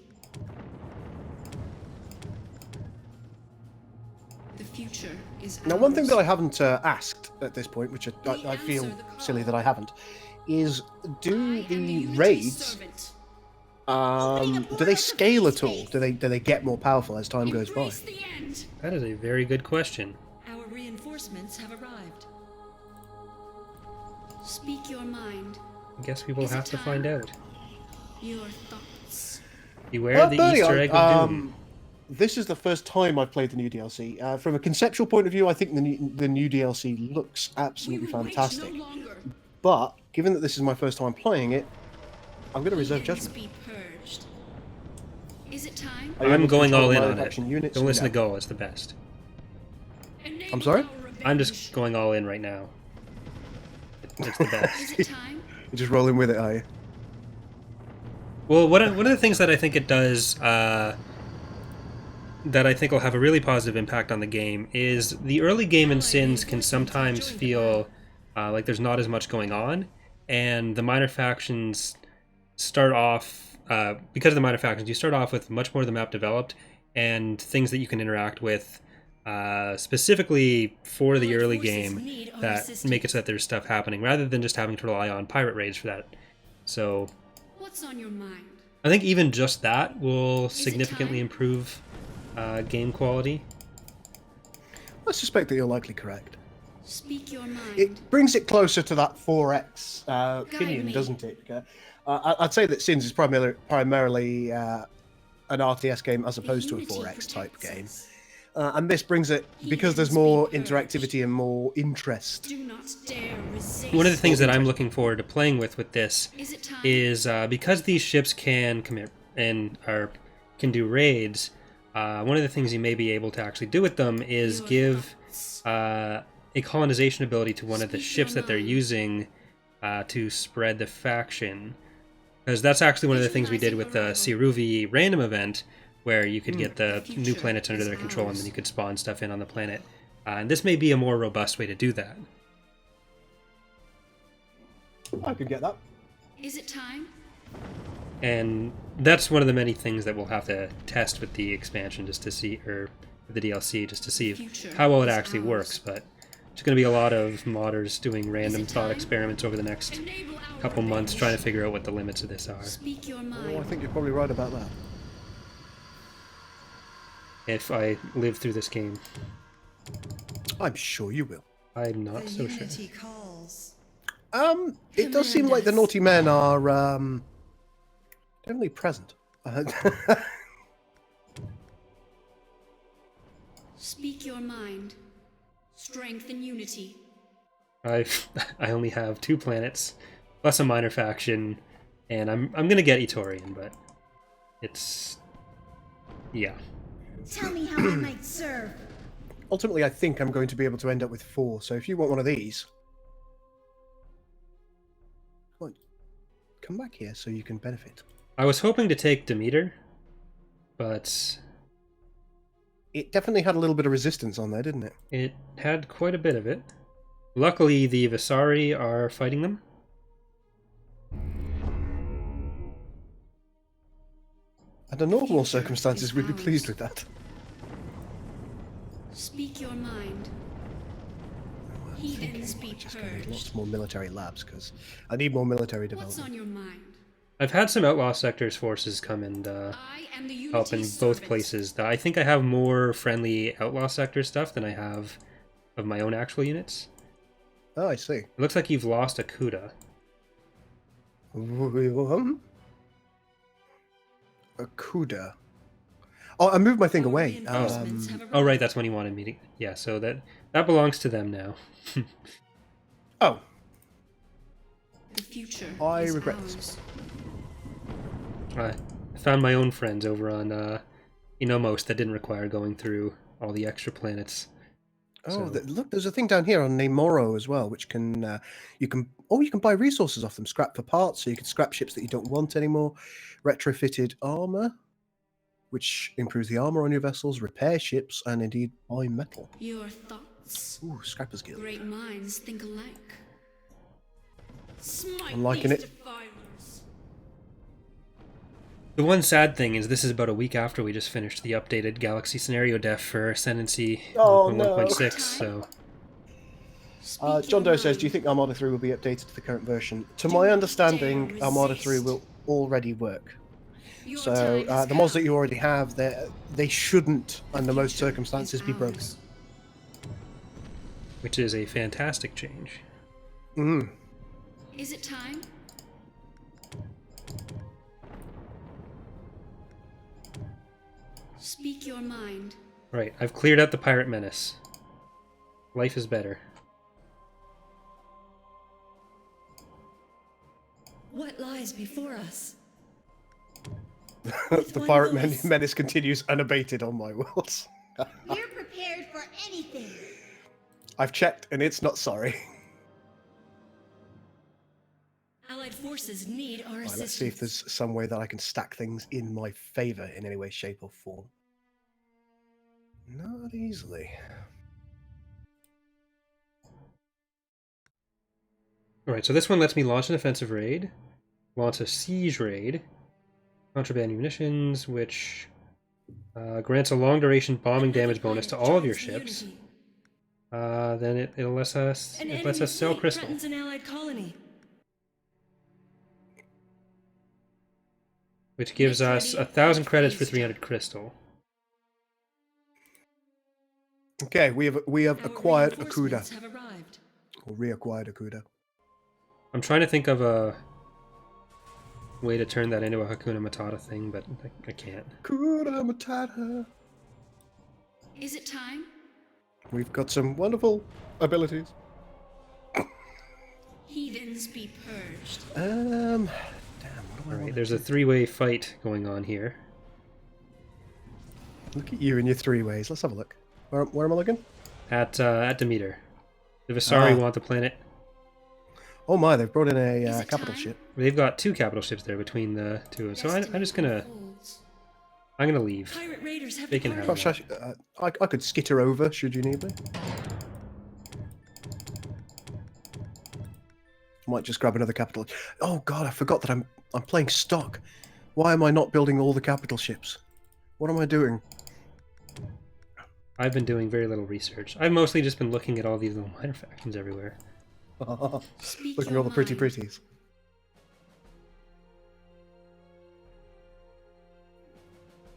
Speaker 5: The future is
Speaker 2: Now, one thing
Speaker 5: ours.
Speaker 2: that I haven't asked at this point, which I feel silly that I haven't, is
Speaker 5: I
Speaker 2: do
Speaker 5: am
Speaker 2: the
Speaker 5: Unity's
Speaker 2: raids
Speaker 5: servant.
Speaker 2: do they scale at all? Do they get more powerful as time goes by?
Speaker 5: Embrace the end.
Speaker 1: That is a very good question.
Speaker 5: Our reinforcements have arrived. Speak your mind.
Speaker 1: I guess we will
Speaker 5: Is it
Speaker 1: have to
Speaker 5: time?
Speaker 1: find out.
Speaker 5: Your thoughts.
Speaker 1: Beware the
Speaker 2: Bernie,
Speaker 1: Easter egg of doom.
Speaker 2: This is the first time I've played the new DLC. From a conceptual point of view, I think the new DLC looks absolutely
Speaker 5: We will wait
Speaker 2: fantastic.
Speaker 5: no longer.
Speaker 2: But given that this is my first time playing it, I'm going to reserve
Speaker 5: Ends
Speaker 2: judgment.
Speaker 5: be purged. Is it time?
Speaker 2: Are you
Speaker 1: I'm
Speaker 2: able to
Speaker 1: going all
Speaker 2: control
Speaker 1: in
Speaker 2: my
Speaker 1: on
Speaker 2: action
Speaker 1: it.
Speaker 2: units?
Speaker 1: Don't listen
Speaker 2: No.
Speaker 1: to Go, it's the best.
Speaker 5: Enable
Speaker 2: I'm sorry?
Speaker 5: our
Speaker 1: I'm
Speaker 5: revenge.
Speaker 1: just going all in right now. It's the best.
Speaker 5: Is it time?
Speaker 2: You're just rolling with it, are you?
Speaker 1: Well, one of the things that I think it does, that I think will have a really positive impact on the game, is the early game in Sins can sometimes feel like there's not as much going on, and the minor factions start off, because of the minor factions, you start off with much more of the map developed, and things that you can interact with, specifically for the early game, that make it so that there's stuff happening, rather than just having to rely on pirate raids for that. So
Speaker 5: What's on your mind?
Speaker 1: I think even just that will
Speaker 5: it
Speaker 1: significantly
Speaker 5: time?
Speaker 1: improve game quality.
Speaker 2: I suspect that you're likely correct.
Speaker 5: Speak your mind.
Speaker 2: It brings it closer to that 4X Pinion,
Speaker 5: me.
Speaker 2: doesn't it? I'd say that Sins is primarily an RTS game as opposed to a
Speaker 5: Unity
Speaker 2: 4X type
Speaker 5: protects
Speaker 2: game.
Speaker 5: us.
Speaker 2: And this brings it, because there's more interactivity and more interest.
Speaker 5: Do not dare resist.
Speaker 1: One of the things that I'm looking forward to playing with this
Speaker 5: Is it time?
Speaker 1: is because these ships can commit and can do raids. One of the things you may be able to actually do with them is
Speaker 5: Your
Speaker 1: give
Speaker 5: thoughts.
Speaker 1: a colonization ability to one of the
Speaker 5: Speak
Speaker 1: ships
Speaker 5: your
Speaker 1: that they're
Speaker 5: mind.
Speaker 1: using to spread the faction. Because that's actually one of the things we did with the Siruvi random event, where you could get the
Speaker 5: The
Speaker 1: new
Speaker 5: future
Speaker 1: planets under
Speaker 5: is
Speaker 1: their control and
Speaker 5: ours.
Speaker 1: then you could spawn stuff in on the planet. And this may be a more robust way to do that.
Speaker 2: I could get that.
Speaker 5: Is it time?
Speaker 1: And that's one of the many things that we'll have to test with the expansion, just to see, or with the DLC, just to see
Speaker 5: Future
Speaker 1: how well it
Speaker 5: is
Speaker 1: actually
Speaker 5: ours.
Speaker 1: works. But there's going to be a lot of modders doing random
Speaker 5: it
Speaker 1: thought
Speaker 5: time?
Speaker 1: experiments over the next
Speaker 5: Enable our
Speaker 1: couple months,
Speaker 5: revenge.
Speaker 1: trying to figure out what the limits of this are.
Speaker 5: Speak your
Speaker 2: Oh, I
Speaker 5: mind.
Speaker 2: think you're probably right about that.
Speaker 1: If I live through this game,
Speaker 2: I'm sure you will.
Speaker 1: I'm not so sure.
Speaker 6: calls.
Speaker 2: It does seem like the
Speaker 5: Command us.
Speaker 2: naughty men are definitely present.
Speaker 5: Speak your mind. Strength and unity.
Speaker 1: I only have 2 planets, plus a minor faction, and I'm gonna get Etorian, but it's yeah.
Speaker 7: Tell me how I might serve.
Speaker 2: Ultimately, I think I'm going to be able to end up with 4. So if you want one of these, come back here so you can benefit.
Speaker 1: I was hoping to take Demeter, but
Speaker 2: It definitely had a little bit of resistance on there, didn't it?
Speaker 1: it had quite a bit of it. Luckily, the Visari are fighting them.
Speaker 2: Under normal circumstances, we'd be pleased with that.
Speaker 4: Speak your mind. Heathens be
Speaker 2: Just gonna need
Speaker 4: purged.
Speaker 2: lots more military labs because I need more military
Speaker 4: What's
Speaker 2: development.
Speaker 4: on your mind?
Speaker 1: I've had some Outlaw Sectors forces come and
Speaker 4: I am the
Speaker 1: help in
Speaker 4: Unity's
Speaker 1: both
Speaker 4: servant.
Speaker 1: places. I think I have more friendly Outlaw Sector stuff than I have of my own actual units.
Speaker 2: Oh, I see.
Speaker 1: It looks like you've lost a Kuda.
Speaker 2: A Kuda. Oh, I moved my thing away.
Speaker 5: Reinforcements have
Speaker 1: Oh, right,
Speaker 5: arrived.
Speaker 1: that's when you wanted me to... Yeah, so that belongs to them now.
Speaker 2: Oh,
Speaker 4: The future
Speaker 2: I
Speaker 4: is
Speaker 2: regret
Speaker 4: ours.
Speaker 2: this.
Speaker 1: I found my own friends over on Inomos that didn't require going through all the extra planets.
Speaker 2: Oh,
Speaker 1: So-
Speaker 2: look, there's a thing down here on Namoro as well, which can you can buy resources off them, scrap for parts, so you can scrap ships that you don't want anymore. Retrofitted armor, which improves the armor on your vessels, repair ships, and indeed buy metal.
Speaker 4: Your thoughts.
Speaker 2: Ooh, Scrappers Guild.
Speaker 4: Great minds think alike. Smite
Speaker 2: I'm liking
Speaker 4: these
Speaker 2: it.
Speaker 4: defilers.
Speaker 1: The one sad thing is this is about a week after we just finished the updated Galaxy Scenario Def for Ascendancy
Speaker 2: Oh,
Speaker 1: 1.6, so...
Speaker 4: Speak
Speaker 2: John
Speaker 4: your
Speaker 2: Doe says, do you
Speaker 4: mind.
Speaker 2: think Armada 3 will be updated to the current version? To
Speaker 4: Do
Speaker 2: my
Speaker 4: not
Speaker 2: understanding,
Speaker 4: dare
Speaker 2: Armada 3
Speaker 4: resist.
Speaker 2: will already work.
Speaker 4: Your
Speaker 2: So
Speaker 4: time has
Speaker 2: the mods that
Speaker 4: come.
Speaker 2: you already have, they shouldn't,
Speaker 4: The
Speaker 2: under most
Speaker 4: future
Speaker 2: circumstances,
Speaker 4: is
Speaker 2: be broken.
Speaker 4: ours.
Speaker 1: Which is a fantastic change.
Speaker 2: Mm.
Speaker 4: Is it time? Speak your mind.
Speaker 1: Right, I've cleared out the Pirate Menace. Life is better.
Speaker 5: What lies before us?
Speaker 2: The
Speaker 5: one
Speaker 2: Pirate
Speaker 5: voice.
Speaker 2: Menace continues unabated on my worlds.
Speaker 7: We're prepared for anything.
Speaker 2: I've checked, and it's not sorry.
Speaker 5: Allied forces need our
Speaker 2: Right,
Speaker 5: assistance.
Speaker 2: let's see if there's some way that I can stack things in my favor in any way, shape, or form. Not easily.
Speaker 1: Alright, so this one lets me launch an offensive raid, launch a siege raid, contraband munitions, which grants a long-duration bombing
Speaker 5: Another
Speaker 1: damage bonus to
Speaker 5: planet
Speaker 1: all of your
Speaker 5: joins the
Speaker 1: ships.
Speaker 5: Unity.
Speaker 1: Then it lets us
Speaker 5: An
Speaker 1: it lets
Speaker 5: enemy
Speaker 1: us sell
Speaker 5: fleet
Speaker 1: crystal,
Speaker 5: threatens an allied colony.
Speaker 1: which gives
Speaker 5: Make
Speaker 1: us
Speaker 5: ready
Speaker 1: 1,000
Speaker 5: for
Speaker 1: credits for
Speaker 5: phase
Speaker 1: 300
Speaker 5: jump.
Speaker 1: crystal.
Speaker 2: Okay, we have
Speaker 5: Our
Speaker 2: acquired a
Speaker 5: reinforcements
Speaker 2: Kuda,
Speaker 5: have arrived.
Speaker 2: or reacquired a Kuda.
Speaker 1: I'm trying to think of a way to turn that into a Hakuna Matata thing, but I can't.
Speaker 2: Kuda Matata.
Speaker 4: Is it time?
Speaker 2: We've got some wonderful abilities.
Speaker 4: Heathens be purged.
Speaker 2: Damn, what do I
Speaker 1: Alright,
Speaker 2: want?
Speaker 1: there's a three-way fight going on here.
Speaker 2: Look at you in your 3 ways. Let's have a look. Where am I looking?
Speaker 1: At Demeter. The Visari
Speaker 2: Ah.
Speaker 1: want the planet.
Speaker 2: Oh my, they've brought in
Speaker 4: Is
Speaker 2: a
Speaker 4: it
Speaker 2: capital
Speaker 4: time?
Speaker 2: ship.
Speaker 1: They've got 2 capital ships there between the two. So I'm
Speaker 4: Destiny
Speaker 1: just gonna
Speaker 4: unfolds.
Speaker 1: leave.
Speaker 5: Pirate raiders have
Speaker 1: They can
Speaker 5: departed.
Speaker 1: have
Speaker 2: Perhaps I could skitter over should you need me. Might just grab another capital. Oh god, I forgot that I'm playing stock. Why am I not building all the capital ships? What am I doing?
Speaker 1: I've been doing very little research. I've mostly just been looking at all these little minor factions everywhere.
Speaker 4: Speak
Speaker 2: Looking at
Speaker 4: your
Speaker 2: all the pretty
Speaker 4: mind.
Speaker 2: pretties.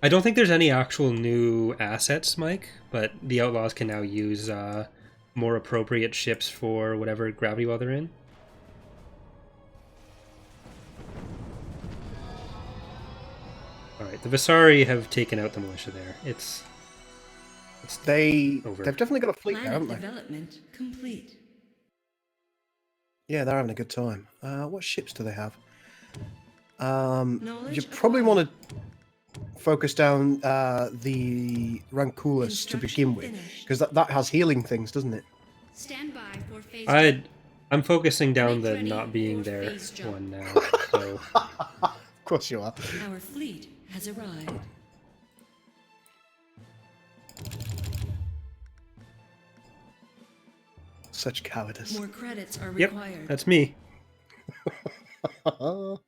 Speaker 1: I don't think there's any actual new assets, Mike, but the Outlaws can now use more appropriate ships for whatever gravity well they're in. Alright, the Visari have taken out the militia there. It's
Speaker 2: They've
Speaker 1: Over.
Speaker 2: definitely got a fleet there,
Speaker 5: Planet
Speaker 2: haven't they?
Speaker 5: development complete.
Speaker 2: Yeah, they're having a good time. What ships do they have? You
Speaker 5: Knowledge
Speaker 2: probably
Speaker 5: acquired.
Speaker 2: want to focus down the Ranculus to begin
Speaker 5: Construction
Speaker 2: with,
Speaker 5: finished.
Speaker 2: because that has healing things, doesn't it?
Speaker 4: Stand by for phase jump.
Speaker 1: I'm focusing down
Speaker 4: Make
Speaker 1: the
Speaker 4: ready
Speaker 1: not being
Speaker 4: for
Speaker 1: there
Speaker 4: phase jump.
Speaker 1: one now. So
Speaker 2: Of course you are.
Speaker 6: Our fleet has arrived.
Speaker 2: Such cowardice.
Speaker 6: More credits are
Speaker 1: yep,
Speaker 6: required.
Speaker 1: that's me. Oh,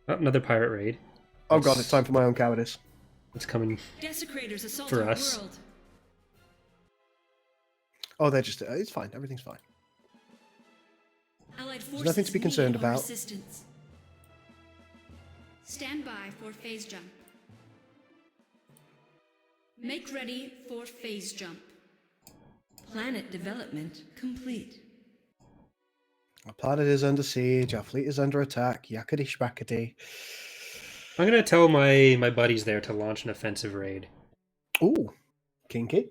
Speaker 1: another pirate raid.
Speaker 2: Oh god, it's time for my own cowardice.
Speaker 1: It's coming.
Speaker 6: Desecrators assault
Speaker 1: For
Speaker 6: our
Speaker 1: us.
Speaker 6: world.
Speaker 2: Oh, they're just... it's fine. Everything's fine.
Speaker 6: Allied
Speaker 2: There's nothing to be
Speaker 6: forces
Speaker 2: concerned
Speaker 6: need our
Speaker 2: about.
Speaker 6: assistance.
Speaker 4: Stand by for phase jump. Make ready for phase jump.
Speaker 6: Planet development complete.
Speaker 2: Our planet is under siege. Our fleet is under attack. Yakety schmackety.
Speaker 1: I'm gonna tell my buddies there to launch an offensive raid.
Speaker 2: Ooh, kinky.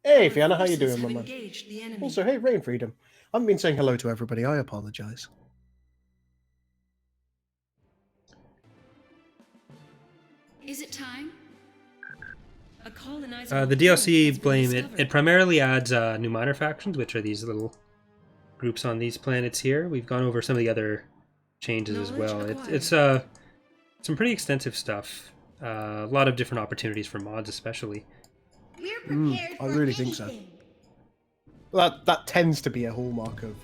Speaker 2: Hey,
Speaker 6: Our
Speaker 2: Fiona, how you
Speaker 6: forces
Speaker 2: doing, my
Speaker 6: have
Speaker 2: man?
Speaker 6: engaged the enemy.
Speaker 2: Also, hey, Rain Freedom. I haven't been saying hello to everybody. I apologise.
Speaker 4: Is it time?
Speaker 6: A colonizer
Speaker 1: The
Speaker 6: planet has
Speaker 1: DLC
Speaker 6: been
Speaker 1: blame it.
Speaker 6: discovered.
Speaker 1: It primarily adds new minor factions, which are these little groups on these planets here. We've gone over some of the other changes as
Speaker 6: Knowledge
Speaker 1: well.
Speaker 6: acquired.
Speaker 1: It's some pretty extensive stuff. A lot of different opportunities for mods, especially.
Speaker 7: We're prepared
Speaker 2: I
Speaker 7: for
Speaker 2: really think so.
Speaker 7: anything.
Speaker 2: Well, that tends to be a hallmark of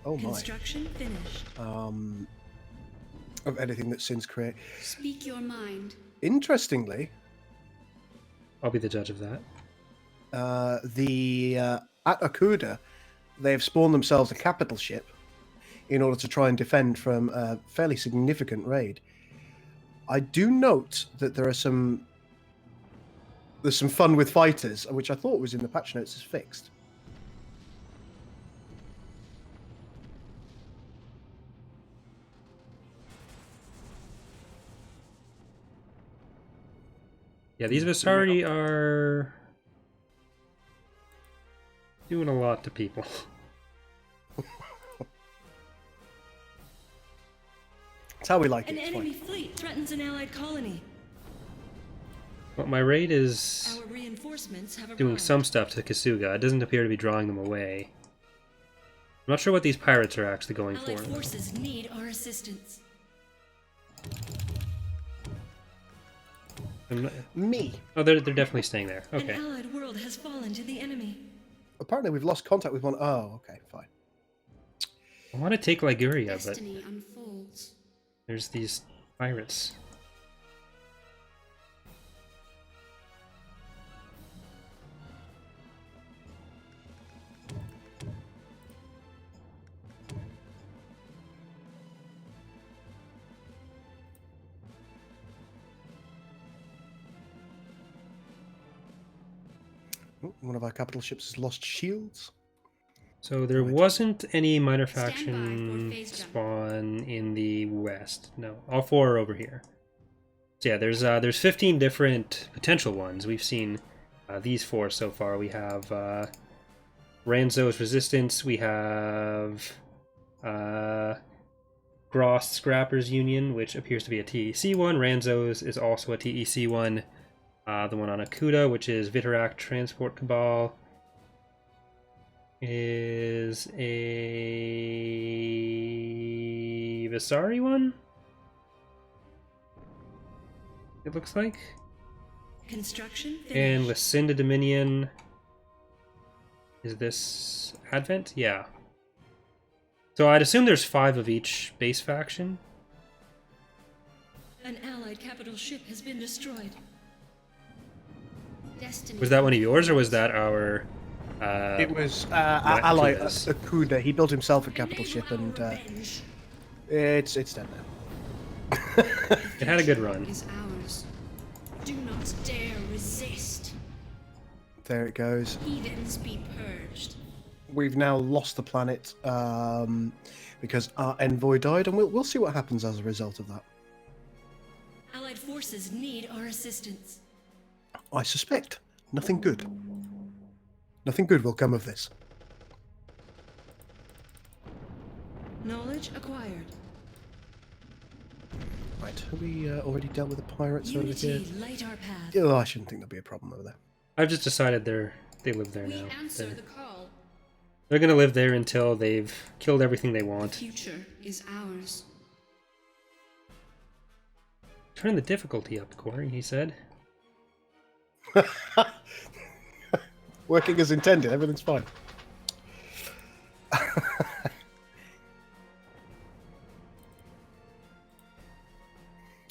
Speaker 2: oh my
Speaker 6: Construction finished.
Speaker 2: of anything that Sins create.
Speaker 4: Speak your mind.
Speaker 2: Interestingly,
Speaker 1: I'll be the judge of that.
Speaker 2: at Akuda, they've spawned themselves a capital ship in order to try and defend from a fairly significant raid. I do note that there's some fun with fighters, which I thought was in the patch notes is fixed.
Speaker 1: Yeah, these Visari are doing a lot to people.
Speaker 2: That's how we like
Speaker 6: An
Speaker 2: it. It's
Speaker 6: enemy
Speaker 2: fine.
Speaker 6: fleet threatens an allied colony.
Speaker 1: But my raid is
Speaker 6: Our reinforcements have arrived.
Speaker 1: doing some stuff to Kasuga. It doesn't appear to be drawing them away. I'm not sure what these pirates are actually going
Speaker 6: Allied
Speaker 1: for.
Speaker 6: forces need our assistance.
Speaker 2: Me.
Speaker 1: Oh, they're definitely staying there. Okay.
Speaker 6: An allied world has fallen to the enemy.
Speaker 2: Apparently, we've lost contact with one. Oh, okay, fine.
Speaker 1: I want to take Liguria, but
Speaker 4: Destiny unfolds.
Speaker 1: there's these pirates.
Speaker 2: Oh, one of our capital ships has lost shields.
Speaker 1: So there
Speaker 2: Right.
Speaker 1: wasn't any minor
Speaker 4: Stand by for
Speaker 1: faction
Speaker 4: phase jump.
Speaker 1: spawn in the west. No, all four are over here. So yeah, there's 15 different potential ones. We've seen these four so far. We have Ranzo's Resistance. We have Gross Scrappers Union, which appears to be a TEC one. Ranzo's is also a TEC one. The one on Akuda, which is Vitarak Transport Cabal, is a Visari one? It looks like.
Speaker 6: Construction
Speaker 1: And
Speaker 6: finished.
Speaker 1: Lucinda Dominion. Is this Advent? Yeah. So I'd assume there's 5 of each base faction.
Speaker 6: An allied capital ship has been destroyed.
Speaker 4: Destiny.
Speaker 1: Was that one of yours, or was that our...
Speaker 2: It was
Speaker 1: Right,
Speaker 2: ally
Speaker 1: Akuda's.
Speaker 2: Akuda. He built himself a capital
Speaker 4: Enable
Speaker 2: ship, and
Speaker 4: our revenge
Speaker 2: it's dead now.
Speaker 1: It had a good run.
Speaker 4: is ours. Do not dare resist.
Speaker 2: There it goes.
Speaker 4: Heathens be purged.
Speaker 2: We've now lost the planet because our envoy died, and we'll see what happens as a result of that.
Speaker 6: Allied forces need our assistance.
Speaker 2: I suspect nothing good. Nothing good will come of this.
Speaker 5: Knowledge acquired.
Speaker 2: Right, have we already dealt with the pirates over here?
Speaker 5: Unity, light our path.
Speaker 2: Oh, I shouldn't think there'll be a problem over there.
Speaker 1: I've just decided they live there
Speaker 4: We
Speaker 1: now.
Speaker 4: answer
Speaker 1: They're,
Speaker 4: the call.
Speaker 1: they're gonna live there until they've killed everything they
Speaker 4: The
Speaker 1: want.
Speaker 4: future is ours.
Speaker 1: Turn the difficulty up, Corey, he said.
Speaker 2: Working as intended, everything's fine.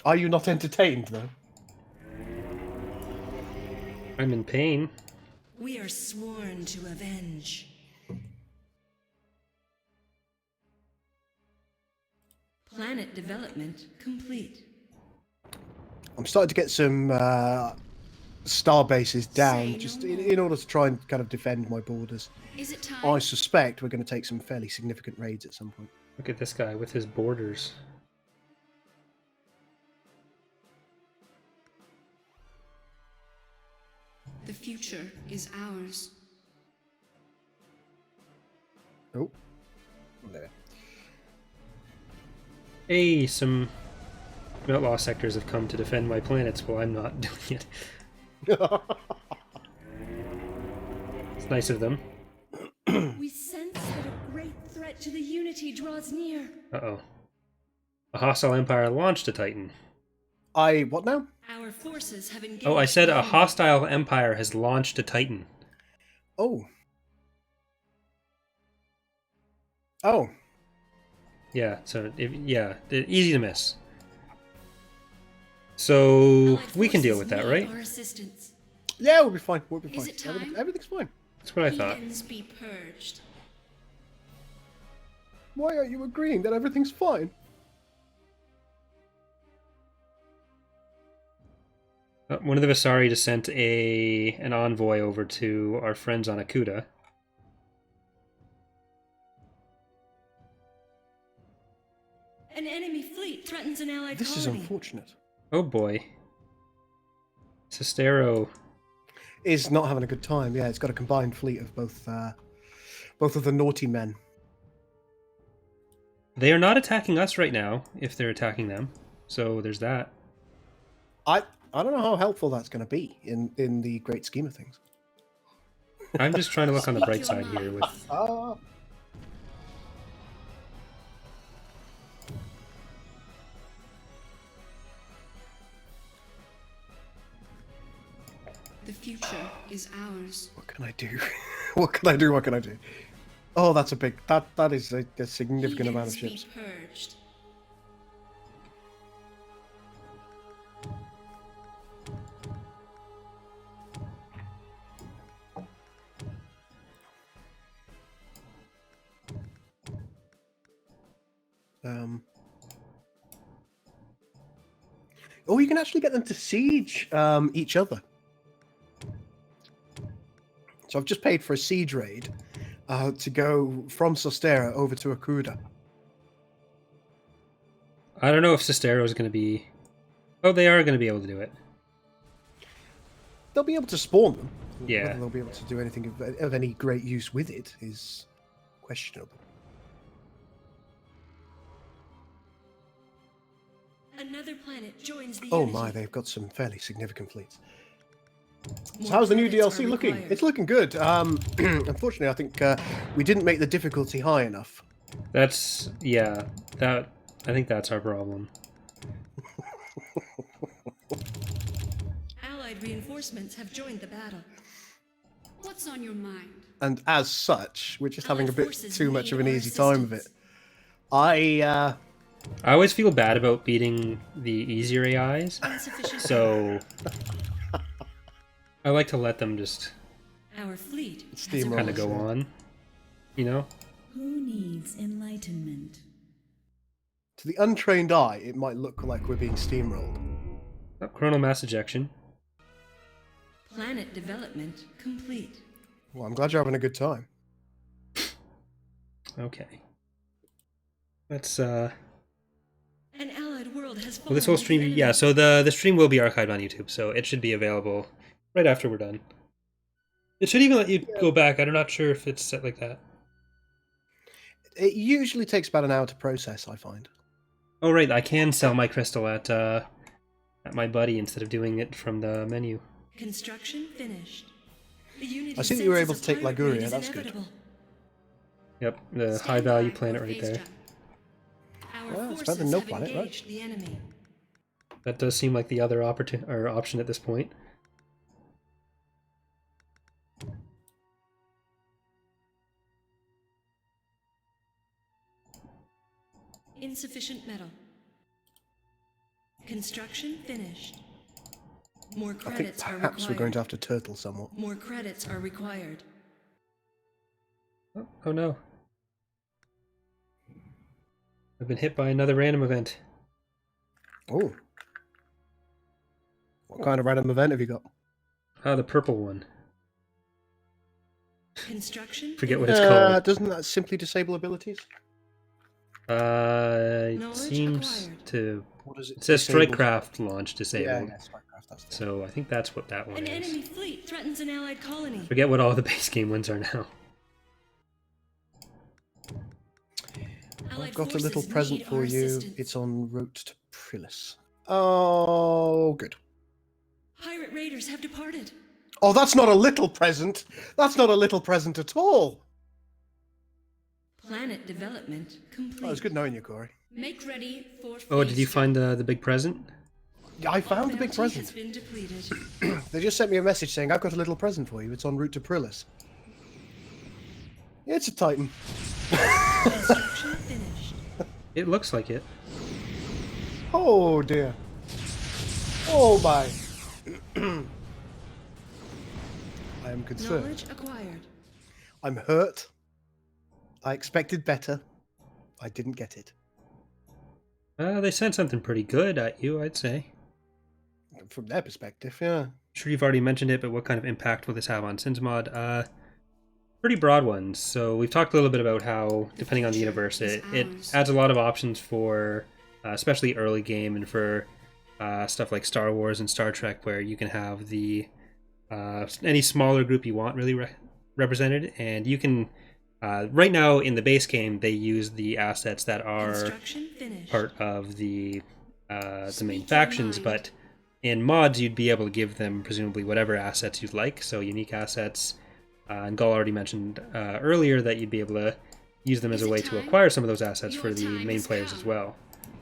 Speaker 2: Are you not entertained, though?
Speaker 1: I'm in pain.
Speaker 6: We are sworn to avenge.
Speaker 5: Planet development complete.
Speaker 2: I'm starting to get some star bases
Speaker 4: Say
Speaker 2: down,
Speaker 4: no
Speaker 2: just
Speaker 4: more.
Speaker 2: in order to try and kind of defend my borders.
Speaker 4: Is it time?
Speaker 2: I suspect we're going to take some fairly significant raids at some point.
Speaker 1: Look at this guy with his borders.
Speaker 4: The future is ours.
Speaker 2: Oh, there.
Speaker 1: Hey, some outlaw sectors have come to defend my planets while I'm not doing it. It's nice of them.
Speaker 5: We sense that a great threat to the Unity draws near.
Speaker 1: Uh-oh. A hostile empire launched a Titan.
Speaker 2: What now?
Speaker 5: Our forces have engaged.
Speaker 1: Oh, I said
Speaker 5: the
Speaker 1: a
Speaker 5: enemy.
Speaker 1: hostile empire has launched a Titan.
Speaker 2: Oh. Oh.
Speaker 1: Yeah, so, easy to miss. So,
Speaker 5: Allied
Speaker 1: we can deal with
Speaker 5: forces
Speaker 1: that,
Speaker 5: need
Speaker 1: right?
Speaker 5: our assistance.
Speaker 2: Yeah, we'll be fine. We'll be
Speaker 4: Is
Speaker 2: fine.
Speaker 4: it time?
Speaker 2: Everything's fine.
Speaker 1: That's what I thought.
Speaker 4: Heathens be purged.
Speaker 2: Why are you agreeing that everything's fine?
Speaker 1: One of the Visari just sent an envoy over to our friends on Akuta.
Speaker 5: An enemy fleet threatens an allied
Speaker 2: This is
Speaker 5: colony.
Speaker 2: unfortunate.
Speaker 1: Oh boy. Sistero.
Speaker 2: Is not having a good time. Yeah, it's got a combined fleet of both of the naughty men.
Speaker 1: They are not attacking us right now, if they're attacking them. So there's that.
Speaker 2: I don't know how helpful that's going to be in the great scheme of things.
Speaker 1: I'm just trying to look on the bright side here with...
Speaker 2: Ah.
Speaker 4: The future is ours.
Speaker 2: What can I do? What can I do? What can I do? Oh, that's a big. That is a significant amount of
Speaker 4: Heathens
Speaker 2: ships.
Speaker 4: be purged.
Speaker 2: Oh, you can actually get them to siege each other. So I've just paid for a siege raid to go from Sostera over to Akuda.
Speaker 1: I don't know if Sistero is going to be... Oh, they are going to be able to do it.
Speaker 2: They'll be able to spawn them.
Speaker 1: Yeah.
Speaker 2: Whether they'll be able to do anything of any great use with it is questionable.
Speaker 5: Another planet joins the
Speaker 2: Oh
Speaker 5: Unity.
Speaker 2: my, they've got some fairly significant fleets. So
Speaker 5: More
Speaker 2: how's the new
Speaker 5: credits
Speaker 2: DLC
Speaker 5: are
Speaker 2: looking?
Speaker 5: required.
Speaker 2: It's looking good. Unfortunately, I think we didn't make the difficulty high enough.
Speaker 1: That's... Yeah. I think that's our problem.
Speaker 5: Allied reinforcements have joined the battle.
Speaker 4: What's on your mind?
Speaker 2: And as such, we're just having a
Speaker 5: Allied
Speaker 2: bit
Speaker 5: forces
Speaker 2: too much
Speaker 5: need
Speaker 2: of an
Speaker 5: our
Speaker 2: easy time of it.
Speaker 5: assistance.
Speaker 2: I
Speaker 1: I always feel bad about beating the easier AIs,
Speaker 5: Insufficient.
Speaker 1: so... I like to let them just
Speaker 5: Our fleet has
Speaker 2: Steamroll.
Speaker 1: kind of go on, you know?
Speaker 6: Who needs enlightenment?
Speaker 2: to the untrained eye, it might look like we're being steamrolled.
Speaker 1: Oh, coronal mass ejection.
Speaker 5: Planet development complete.
Speaker 2: Well, I'm glad you're having a good time.
Speaker 1: Okay. Let's,
Speaker 5: An allied world has fallen.
Speaker 1: Well, this whole
Speaker 5: to the
Speaker 1: stream,
Speaker 5: enemy.
Speaker 1: yeah, so the stream will be archived on YouTube, so it should be available right after we're done. It should even let you go back. I'm not sure if it's set like that.
Speaker 2: It usually takes about an hour to process, I find.
Speaker 1: Oh right, I can sell my crystal at my buddy instead of doing it from the menu.
Speaker 5: Construction finished. The Unity
Speaker 2: I see that you were able
Speaker 5: census
Speaker 2: to
Speaker 5: of
Speaker 2: take
Speaker 5: pirate raid
Speaker 2: Liguria,
Speaker 5: is
Speaker 2: that's good.
Speaker 5: inevitable.
Speaker 1: Yep, the
Speaker 4: Stand
Speaker 1: high value
Speaker 4: by
Speaker 1: planet
Speaker 4: for
Speaker 1: right
Speaker 4: phase
Speaker 1: there.
Speaker 4: jump.
Speaker 5: Our
Speaker 2: Well, it's
Speaker 5: forces
Speaker 2: better than no
Speaker 5: have
Speaker 2: planet, right?
Speaker 5: engaged the enemy.
Speaker 1: That does seem like the other option at this point.
Speaker 5: Insufficient metal. Construction finished. More
Speaker 2: I think
Speaker 5: credits are
Speaker 2: perhaps
Speaker 5: required.
Speaker 2: we're going to have to turtle somewhat.
Speaker 5: More credits are required.
Speaker 1: Oh no. I've been hit by another random event.
Speaker 2: Oh. What kind of random event have you got?
Speaker 1: Ah, the purple one.
Speaker 5: Construction
Speaker 1: Forget what
Speaker 5: finished.
Speaker 1: it's called.
Speaker 2: Doesn't that simply disable abilities?
Speaker 1: It
Speaker 5: Knowledge
Speaker 1: seems
Speaker 5: acquired.
Speaker 1: to...
Speaker 2: What does
Speaker 1: It says
Speaker 2: disable?
Speaker 1: Strikecraft launch disabled.
Speaker 2: Yeah, Strikecraft, that's the
Speaker 1: So I think that's what that one
Speaker 5: An
Speaker 1: is.
Speaker 5: enemy fleet threatens an allied colony.
Speaker 1: Forget what all the base game ones are now.
Speaker 5: Allied
Speaker 2: I've got a little
Speaker 5: forces
Speaker 2: present
Speaker 5: need
Speaker 2: for
Speaker 5: our
Speaker 2: you.
Speaker 5: assistance.
Speaker 2: It's en route to Prilis. Oh, good.
Speaker 5: Pirate raiders have departed.
Speaker 2: Oh, that's not a little present. That's not a little present at all.
Speaker 5: Planet development complete.
Speaker 2: Oh, it's good knowing you, Corey.
Speaker 4: Make ready for phase
Speaker 1: Oh, did you
Speaker 4: jump.
Speaker 1: find the big present?
Speaker 2: Yeah, I found the big
Speaker 5: Bounty
Speaker 2: present.
Speaker 5: has been depleted.
Speaker 2: They just sent me a message saying, I've got a little present for you. It's en route to Prilis. It's a Titan.
Speaker 5: Construction finished.
Speaker 1: It looks like it.
Speaker 2: Oh, dear. Oh, my. I am concerned.
Speaker 5: Knowledge acquired.
Speaker 2: I'm hurt. I expected better. I didn't get it.
Speaker 1: They sent something pretty good at you, I'd say.
Speaker 2: From their perspective, yeah.
Speaker 1: Sure you've already mentioned it, but what kind of impact will this have on Sinsmod? Pretty broad ones. So we've talked a little bit about how, depending on the universe, it adds a lot of options for, especially early game, and for stuff like Star Wars and Star Trek, where you can have the any smaller group you want really represented, and you can. Right now in the base game, they use the assets that are
Speaker 5: Construction finished.
Speaker 1: part of the main
Speaker 5: Speak your
Speaker 1: factions,
Speaker 5: mind.
Speaker 1: but in mods you'd be able to give them presumably whatever assets you'd like, so unique assets. And Gull already mentioned earlier that you'd be able to use them as
Speaker 4: Is
Speaker 1: a
Speaker 4: it
Speaker 1: way to
Speaker 4: time?
Speaker 1: acquire some of those assets
Speaker 4: Your
Speaker 1: for the
Speaker 4: time
Speaker 1: main
Speaker 4: has
Speaker 1: players
Speaker 4: come.
Speaker 1: as well.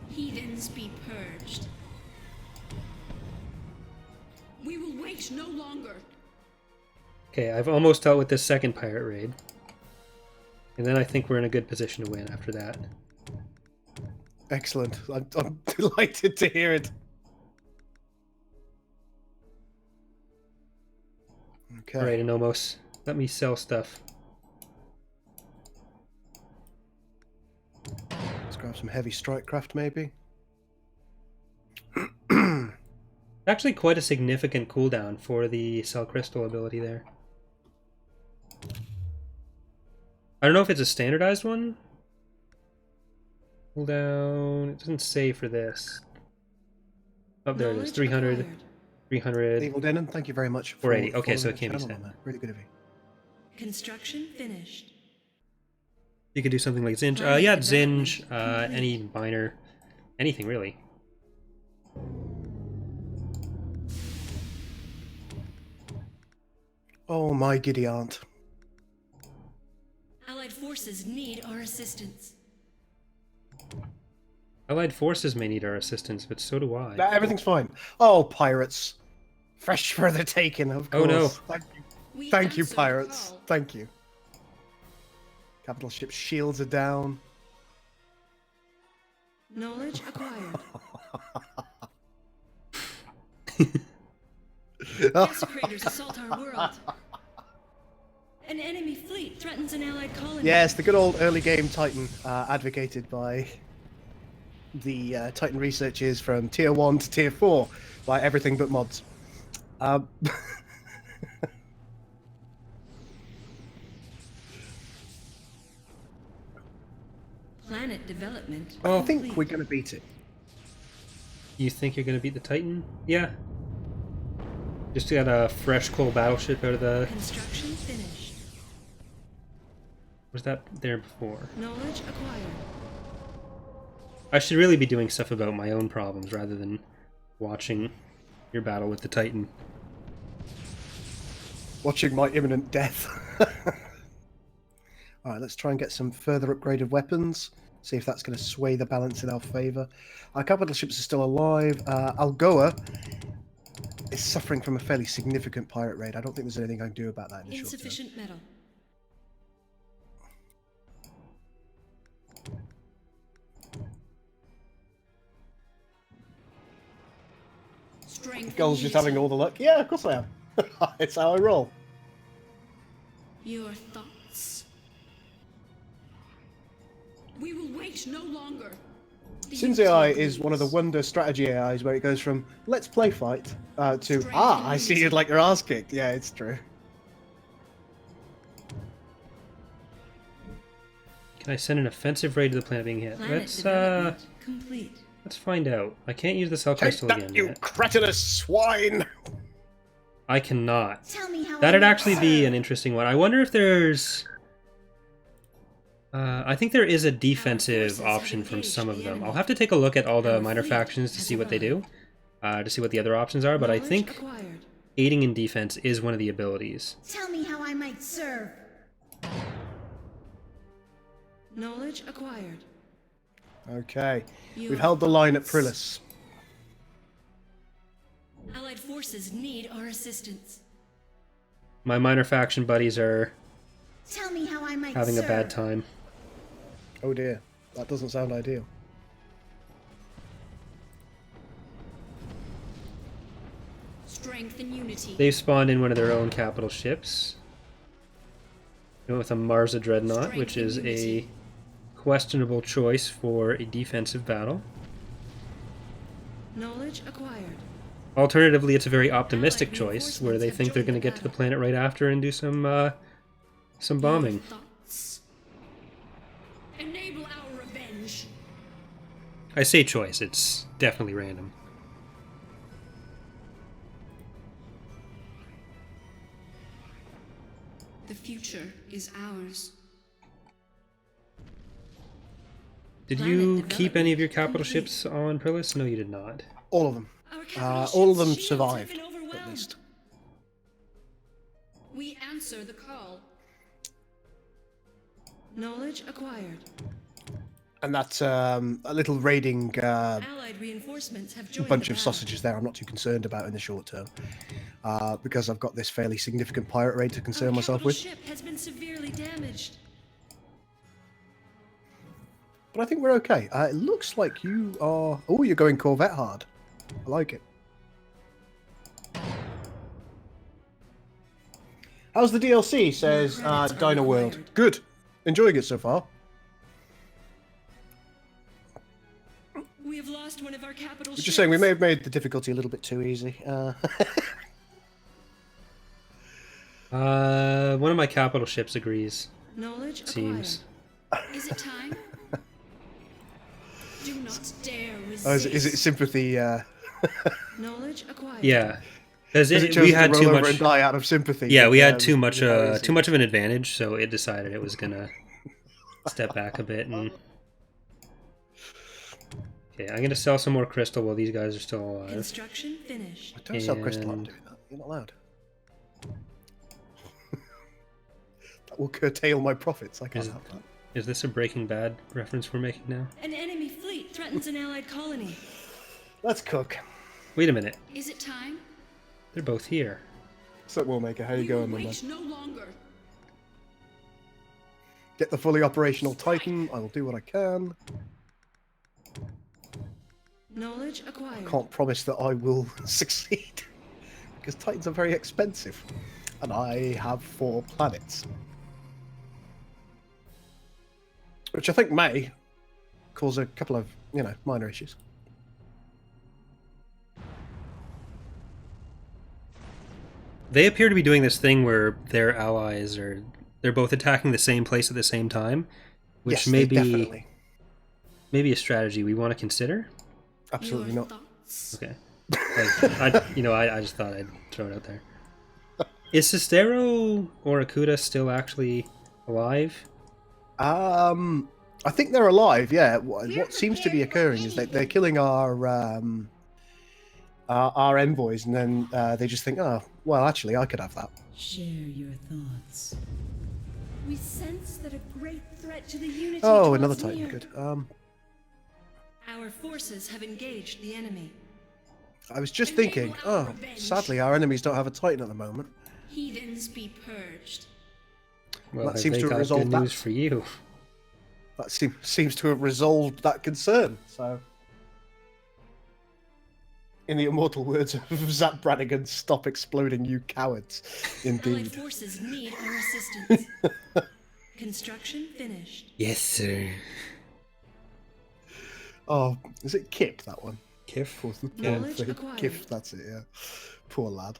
Speaker 4: Heathens be purged. We will wait no longer.
Speaker 1: Okay, I've almost dealt with this second pirate raid. And then I think we're in a good position to win after that.
Speaker 2: Excellent. I'm delighted to hear it. Okay.
Speaker 1: Alright, Anomos, let me sell stuff.
Speaker 2: Let's grab some heavy strikecraft, maybe.
Speaker 1: Actually quite a significant cooldown for the Cell Crystal ability there. I don't know if it's a standardized one. Cooldown, it doesn't say for this. Oh, there it is,
Speaker 5: Knowledge
Speaker 1: 300,
Speaker 5: acquired.
Speaker 1: 300.
Speaker 2: Evil Denon, thank you very much for
Speaker 1: 480. Okay,
Speaker 2: following
Speaker 1: so it
Speaker 2: the
Speaker 1: can't be
Speaker 2: channel
Speaker 1: sent.
Speaker 2: on that. Really good of you.
Speaker 5: Construction finished.
Speaker 1: You could do something like Zinj.
Speaker 5: Planet
Speaker 1: Yeah,
Speaker 5: development
Speaker 1: Zinj,
Speaker 5: complete.
Speaker 1: any minor, anything really.
Speaker 2: Oh, my giddy aunt.
Speaker 5: Allied forces need our assistance.
Speaker 1: Allied forces may need our assistance, but so do I.
Speaker 2: Everything's fine. Oh, pirates. Fresh for the taking, of course.
Speaker 1: Oh, no.
Speaker 4: We
Speaker 2: Thank you,
Speaker 4: answer the
Speaker 2: pirates.
Speaker 4: call.
Speaker 2: Thank you. Capital ship shields are down.
Speaker 5: Knowledge acquired. Desecrators assault our world. An enemy fleet threatens an allied colony.
Speaker 2: Yes, the good old early game Titan, advocated by the Titan researchers from Tier 1 to Tier 4 by everything but mods.
Speaker 5: Planet development.
Speaker 2: I think
Speaker 5: complete.
Speaker 2: we're going to beat it.
Speaker 1: You think you're gonna beat the Titan? Yeah. Just got a fresh coal battleship out of the...
Speaker 5: Construction finished.
Speaker 1: Was that there before?
Speaker 5: Knowledge acquired.
Speaker 1: I should really be doing stuff about my own problems rather than watching your battle with the Titan.
Speaker 2: Watching my imminent death. Alright, let's try and get some further upgraded weapons. See if that's going to sway the balance in our favour. Our capital ships are still alive. Algoa is suffering from a fairly significant pirate raid. I don't think there's anything I can do about that in the short term.
Speaker 5: Insufficient metal. Strength.
Speaker 2: Gull's just having all the luck. Yeah, of course I am. It's how I roll.
Speaker 5: Your thoughts. We will wait no longer.
Speaker 2: Sin's AI is one of the wonder strategy AIs where it goes from let's play fight to I see you'd like your ass kicked. Yeah, it's true.
Speaker 1: Can I send an offensive raid to the planet being hit?
Speaker 5: Planet complete.
Speaker 1: Let's find out. I can't use the cell crystal again
Speaker 2: you
Speaker 1: yet.
Speaker 2: cretinous swine!
Speaker 1: I cannot.
Speaker 7: Tell me how
Speaker 1: That'd
Speaker 7: I
Speaker 1: actually be an interesting one. I wonder if there's... I think there is a defensive option from some of them. I'll have to take a look at all the minor factions to see what they do. To see what the other options are, but I think aiding in defense is one of the abilities.
Speaker 7: Tell me how I might serve.
Speaker 5: Knowledge acquired.
Speaker 2: Okay, we've held the line at Prillis.
Speaker 5: Allied forces need our assistance.
Speaker 1: My minor faction buddies are
Speaker 7: Tell me how I might
Speaker 1: having
Speaker 7: serve.
Speaker 1: a bad time.
Speaker 2: Oh dear, that doesn't sound ideal.
Speaker 5: Strength and unity.
Speaker 1: They've spawned in one of their own capital ships. With a Marza Dreadnought, which is a questionable choice for a defensive battle.
Speaker 5: Knowledge acquired.
Speaker 1: Alternatively, it's a very optimistic choice where they think they're going to get to the planet right after and do some bombing.
Speaker 5: Thoughts. Enable our revenge.
Speaker 1: I say choice, it's definitely random.
Speaker 5: The future is ours.
Speaker 1: Did
Speaker 5: Planet
Speaker 1: you keep any of your
Speaker 5: development
Speaker 1: capital
Speaker 5: complete.
Speaker 1: ships on Prillis? No, you did not.
Speaker 2: All of them.
Speaker 5: Our capital
Speaker 2: All of
Speaker 5: ships'
Speaker 2: them
Speaker 5: shields have
Speaker 2: survived,
Speaker 5: been
Speaker 2: at
Speaker 5: overwhelmed.
Speaker 2: least.
Speaker 5: We answer the call. Knowledge acquired.
Speaker 2: And that's a little raiding
Speaker 5: Allied reinforcements have joined
Speaker 2: bunch
Speaker 5: the
Speaker 2: of
Speaker 5: battle.
Speaker 2: sausages there I'm not too concerned about in the short term. Because I've got this fairly significant pirate raid to concern
Speaker 5: Our
Speaker 2: myself
Speaker 5: capital
Speaker 2: with.
Speaker 5: ship has been severely damaged.
Speaker 2: But I think we're okay. It looks like you are... Oh, you're going Corvette hard. I like it. How's the DLC, says
Speaker 5: credits are
Speaker 2: Dino World.
Speaker 5: required.
Speaker 2: Good. Enjoying it so far.
Speaker 5: We have lost one of our capital ships.
Speaker 2: Just saying, we may have made the difficulty a little bit too easy.
Speaker 1: One of my capital ships agrees.
Speaker 5: Knowledge
Speaker 1: Seems.
Speaker 5: acquired. Is it time? Do not dare resist.
Speaker 2: Oh, is it sympathy?
Speaker 5: Knowledge acquired.
Speaker 1: Yeah, because
Speaker 2: Has it
Speaker 1: we
Speaker 2: chosen
Speaker 1: had
Speaker 2: to
Speaker 1: too
Speaker 2: roll over
Speaker 1: much.
Speaker 2: and die out of sympathy?
Speaker 1: Yeah, we had
Speaker 2: with,
Speaker 1: too much
Speaker 2: with heresy?
Speaker 1: too much of an advantage, so it decided it was gonna step back a bit. And okay, I'm gonna sell some more crystal while these guys are still alive.
Speaker 5: Construction finished.
Speaker 2: Don't sell crystal. I'm
Speaker 1: And-
Speaker 2: doing that. You're not allowed. That will curtail my profits. I can't
Speaker 1: Is-
Speaker 2: have that.
Speaker 1: Is this a Breaking Bad reference we're making now?
Speaker 5: An enemy fleet threatens an allied colony.
Speaker 2: Let's cook.
Speaker 1: Wait a minute,
Speaker 5: Is it time?
Speaker 1: they're both here.
Speaker 2: So, Warmaker, how you
Speaker 5: We will
Speaker 2: going, my man?
Speaker 5: wait no longer.
Speaker 2: Get the fully operational Titan. I will do what I can.
Speaker 5: Knowledge acquired.
Speaker 2: Can't promise that I will succeed because Titans are very expensive, and I have 4 planets, which I think may cause a couple of minor issues.
Speaker 1: They appear to be doing this thing where their allies they're both attacking the same place at the same time, which
Speaker 2: yes,
Speaker 1: may
Speaker 2: they definitely.
Speaker 1: maybe a strategy we want to consider.
Speaker 2: Absolutely
Speaker 5: Your
Speaker 2: not.
Speaker 5: thoughts.
Speaker 1: Okay, I just thought I'd throw it out there. Is Sistero or Akuta still actually alive?
Speaker 2: I think they're alive. Yeah. What
Speaker 7: We're
Speaker 2: seems to be
Speaker 7: prepared for
Speaker 2: occurring is they're killing our envoys, and then they just think, oh, well, actually, I could have that.
Speaker 6: Share your thoughts.
Speaker 5: We sense that a great threat to the unity
Speaker 2: Oh,
Speaker 5: draws
Speaker 2: another Titan.
Speaker 5: near.
Speaker 2: Good.
Speaker 5: Our forces have engaged the enemy.
Speaker 2: I was just thinking, oh, sadly, our enemies don't have a Titan at the moment.
Speaker 5: Heathens be purged.
Speaker 1: Well,
Speaker 2: That
Speaker 1: have
Speaker 2: seems
Speaker 1: they
Speaker 2: to have
Speaker 1: got
Speaker 2: resolved
Speaker 1: good
Speaker 2: that.
Speaker 1: news for you.
Speaker 2: That seems to have resolved that concern. So, in the immortal words of Zap Brannigan, stop exploding, you cowards.
Speaker 5: Allied
Speaker 2: Indeed.
Speaker 5: forces need our assistance. Construction finished.
Speaker 1: Yes, sir.
Speaker 2: Oh, is it Kip, that one?
Speaker 1: Kif?
Speaker 2: Poor
Speaker 5: Knowledge
Speaker 2: thing.
Speaker 5: acquired.
Speaker 2: Kip, that's it, yeah. Poor lad.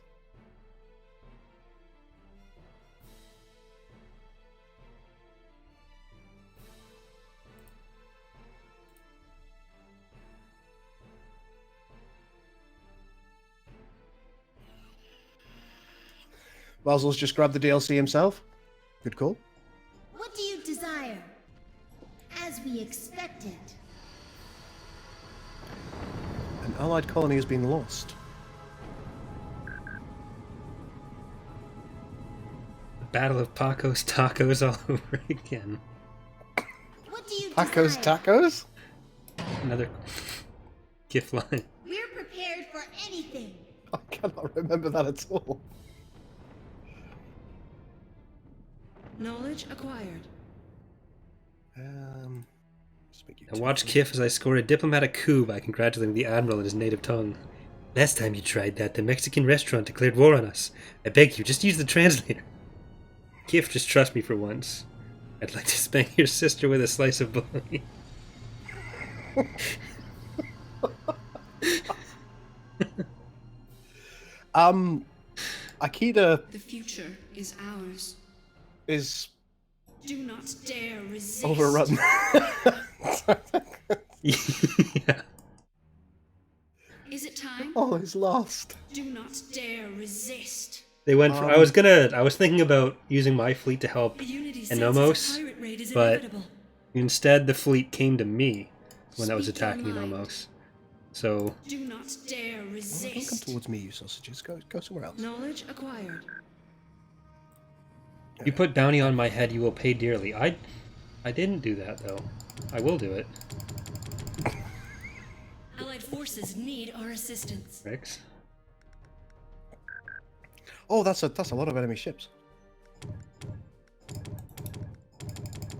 Speaker 2: Basil's just grabbed the DLC himself. Good call.
Speaker 7: What do you desire? As we expected.
Speaker 2: An allied colony has been lost.
Speaker 1: The Battle of Paco's Tacos all over again.
Speaker 7: What do you
Speaker 2: Tacos,
Speaker 7: desire?
Speaker 2: tacos?
Speaker 1: Another GIF line.
Speaker 7: We're prepared for anything.
Speaker 2: I cannot remember that at all.
Speaker 5: Knowledge acquired.
Speaker 2: Speak
Speaker 1: Now watch Kif as I score a diplomatic coup by congratulating the Admiral in his native tongue. Last time you tried that, the Mexican restaurant declared war on us. I beg you, just use the translator. Kif, just trust me for once. I'd like to spank your sister with a slice of bologna.
Speaker 2: Akita
Speaker 5: The future is ours.
Speaker 2: is
Speaker 5: Do not dare resist.
Speaker 2: overrun.
Speaker 1: Yeah.
Speaker 5: Is it time?
Speaker 2: Oh, he's lost.
Speaker 5: Do not dare resist.
Speaker 1: They went for, I was thinking about using my fleet to help
Speaker 5: The unity
Speaker 1: Anomos,
Speaker 5: senses a pirate raid is
Speaker 1: but
Speaker 5: inevitable.
Speaker 1: instead the fleet came to me when I was
Speaker 5: Speak your
Speaker 1: attacking
Speaker 5: mind.
Speaker 1: Anomos. So
Speaker 5: Do not dare
Speaker 2: Don't come
Speaker 5: resist.
Speaker 2: towards me, you sausages. Go somewhere else.
Speaker 5: Knowledge acquired.
Speaker 1: if you put bounty on my head, you will pay dearly. I didn't do that though. I will do it.
Speaker 5: Allied forces need our assistance.
Speaker 1: Rex.
Speaker 2: Oh, that's a lot of enemy ships.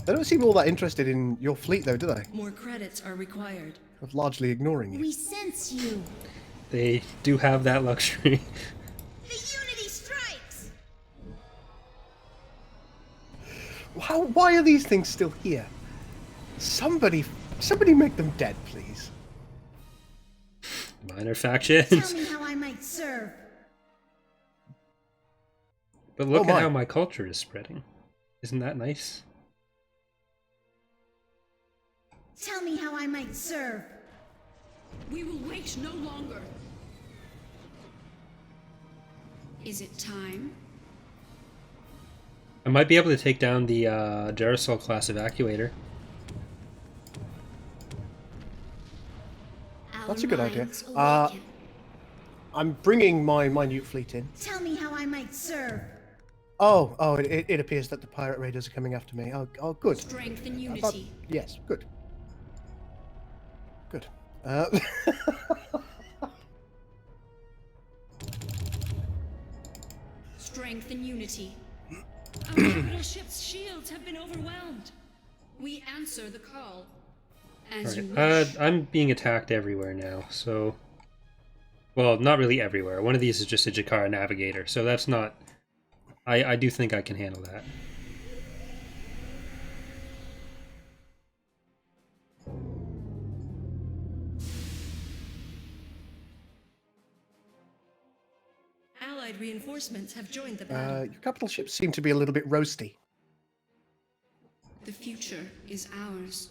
Speaker 2: They don't seem all that interested in your fleet, though, do they?
Speaker 5: More credits are required.
Speaker 2: Of largely ignoring you.
Speaker 7: We sense you.
Speaker 1: They do have that luxury.
Speaker 7: The unity strikes.
Speaker 2: Why are these things still here? Somebody make them dead, please.
Speaker 1: Minor
Speaker 7: Tell
Speaker 1: factions.
Speaker 7: me how I might serve.
Speaker 1: But look
Speaker 2: Oh
Speaker 1: at
Speaker 2: my.
Speaker 1: how my culture is spreading. Isn't that nice?
Speaker 7: Tell me how I might serve.
Speaker 5: We will wait no longer. Is it time?
Speaker 1: I might be able to take down the Jarosol class evacuator.
Speaker 2: That's a good idea.
Speaker 7: Minds awaken.
Speaker 2: I'm bringing my minute fleet in.
Speaker 7: Tell me how I might serve.
Speaker 2: Oh, it appears that the pirate raiders are coming after me. Oh, good.
Speaker 5: Strength and
Speaker 2: I thought-
Speaker 5: unity.
Speaker 2: yes, good. Good.
Speaker 5: Strength and unity. Our capital ship's shields have been overwhelmed. We answer the call. As you
Speaker 1: Alright,
Speaker 5: wish.
Speaker 1: I'm being attacked everywhere now, so... Well, not really everywhere. One of these is just a Jakara Navigator, so that's not... I do think I can handle that.
Speaker 5: Allied reinforcements have joined the battle.
Speaker 2: Your capital ships seem to be a little bit roasty.
Speaker 5: The future is ours.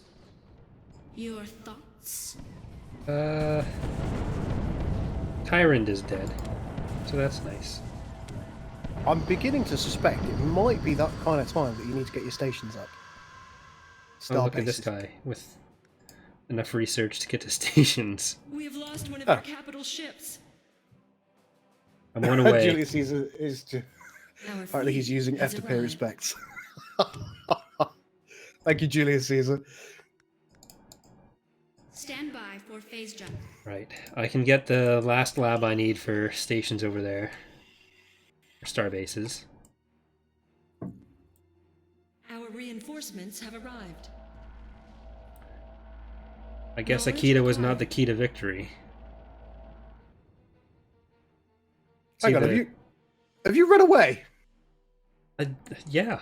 Speaker 5: Your thoughts?
Speaker 1: Tyrant is dead, so that's nice.
Speaker 2: I'm beginning to suspect it might be that kind of time that you need to get your stations up.
Speaker 1: Oh, look at this guy with enough research to get to stations.
Speaker 5: We have lost one of
Speaker 2: Oh.
Speaker 5: our capital ships.
Speaker 1: I'm one away.
Speaker 2: Julius Caesar is.
Speaker 5: Our
Speaker 2: Apparently, he's
Speaker 5: fleet
Speaker 2: using F
Speaker 5: has
Speaker 2: to pay
Speaker 5: arrived.
Speaker 2: respects. Thank you, Julius Caesar.
Speaker 4: Stand by for phase jump.
Speaker 1: Right. I can get the last lab I need for stations over there. For star bases.
Speaker 5: Our reinforcements have arrived.
Speaker 1: I guess
Speaker 5: Knowledge
Speaker 1: Akita was not
Speaker 5: acquired.
Speaker 1: the key to victory.
Speaker 2: Hang on,
Speaker 1: the-
Speaker 2: have you run away?
Speaker 1: Yeah.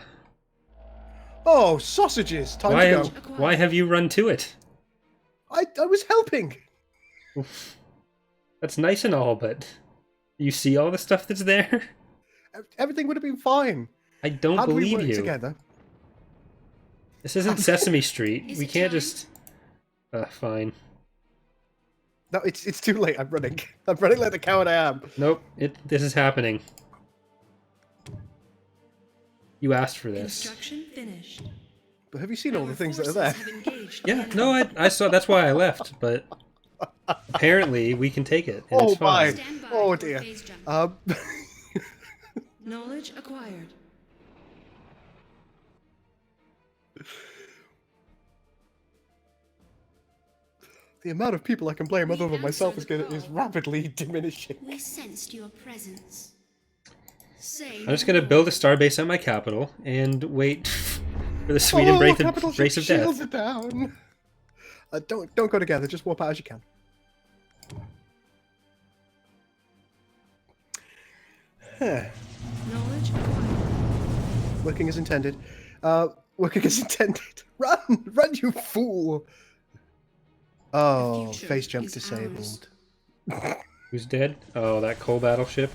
Speaker 2: Oh, sausages! Time to go.
Speaker 1: Why have you run to it?
Speaker 2: I was helping.
Speaker 1: That's nice and all, but you see all the stuff that's there?
Speaker 2: Everything would have been fine.
Speaker 1: I don't
Speaker 2: Had we
Speaker 1: believe
Speaker 2: worked
Speaker 1: you.
Speaker 2: together.
Speaker 1: This isn't Sesame Street.
Speaker 4: Is
Speaker 1: We
Speaker 4: it
Speaker 1: can't
Speaker 4: time?
Speaker 1: just... fine.
Speaker 2: No, it's too late. I'm running. I'm running like the coward I am.
Speaker 1: Nope, this is happening. You asked for this.
Speaker 5: Construction finished.
Speaker 2: But have you seen all
Speaker 5: Our
Speaker 2: the things that are
Speaker 5: forces
Speaker 2: there?
Speaker 5: have engaged
Speaker 1: Yeah,
Speaker 5: the
Speaker 1: no,
Speaker 5: enemy.
Speaker 1: I saw. That's why I left. But apparently, we can take it, and
Speaker 2: Oh
Speaker 1: it's fine.
Speaker 2: my.
Speaker 4: Stand by
Speaker 2: Oh
Speaker 4: for
Speaker 2: dear.
Speaker 4: phase jump.
Speaker 5: Knowledge acquired.
Speaker 2: The amount of people I can blame other
Speaker 4: We
Speaker 2: than myself
Speaker 4: answer the
Speaker 2: is
Speaker 4: call.
Speaker 2: rapidly diminishing.
Speaker 4: We sensed your presence. Say
Speaker 1: I'm just gonna
Speaker 4: no
Speaker 1: build a starbase at my capital and wait for the sweet embrace
Speaker 2: capital
Speaker 1: of, race of
Speaker 2: shields
Speaker 1: death.
Speaker 2: are down. Don't go together. Just warp out as you can.
Speaker 5: Knowledge acquired.
Speaker 2: Working as intended. Working as intended. Run, you fool! Oh,
Speaker 5: future
Speaker 2: face jump
Speaker 5: is
Speaker 2: disabled.
Speaker 1: Who's dead? Oh, that coal battleship.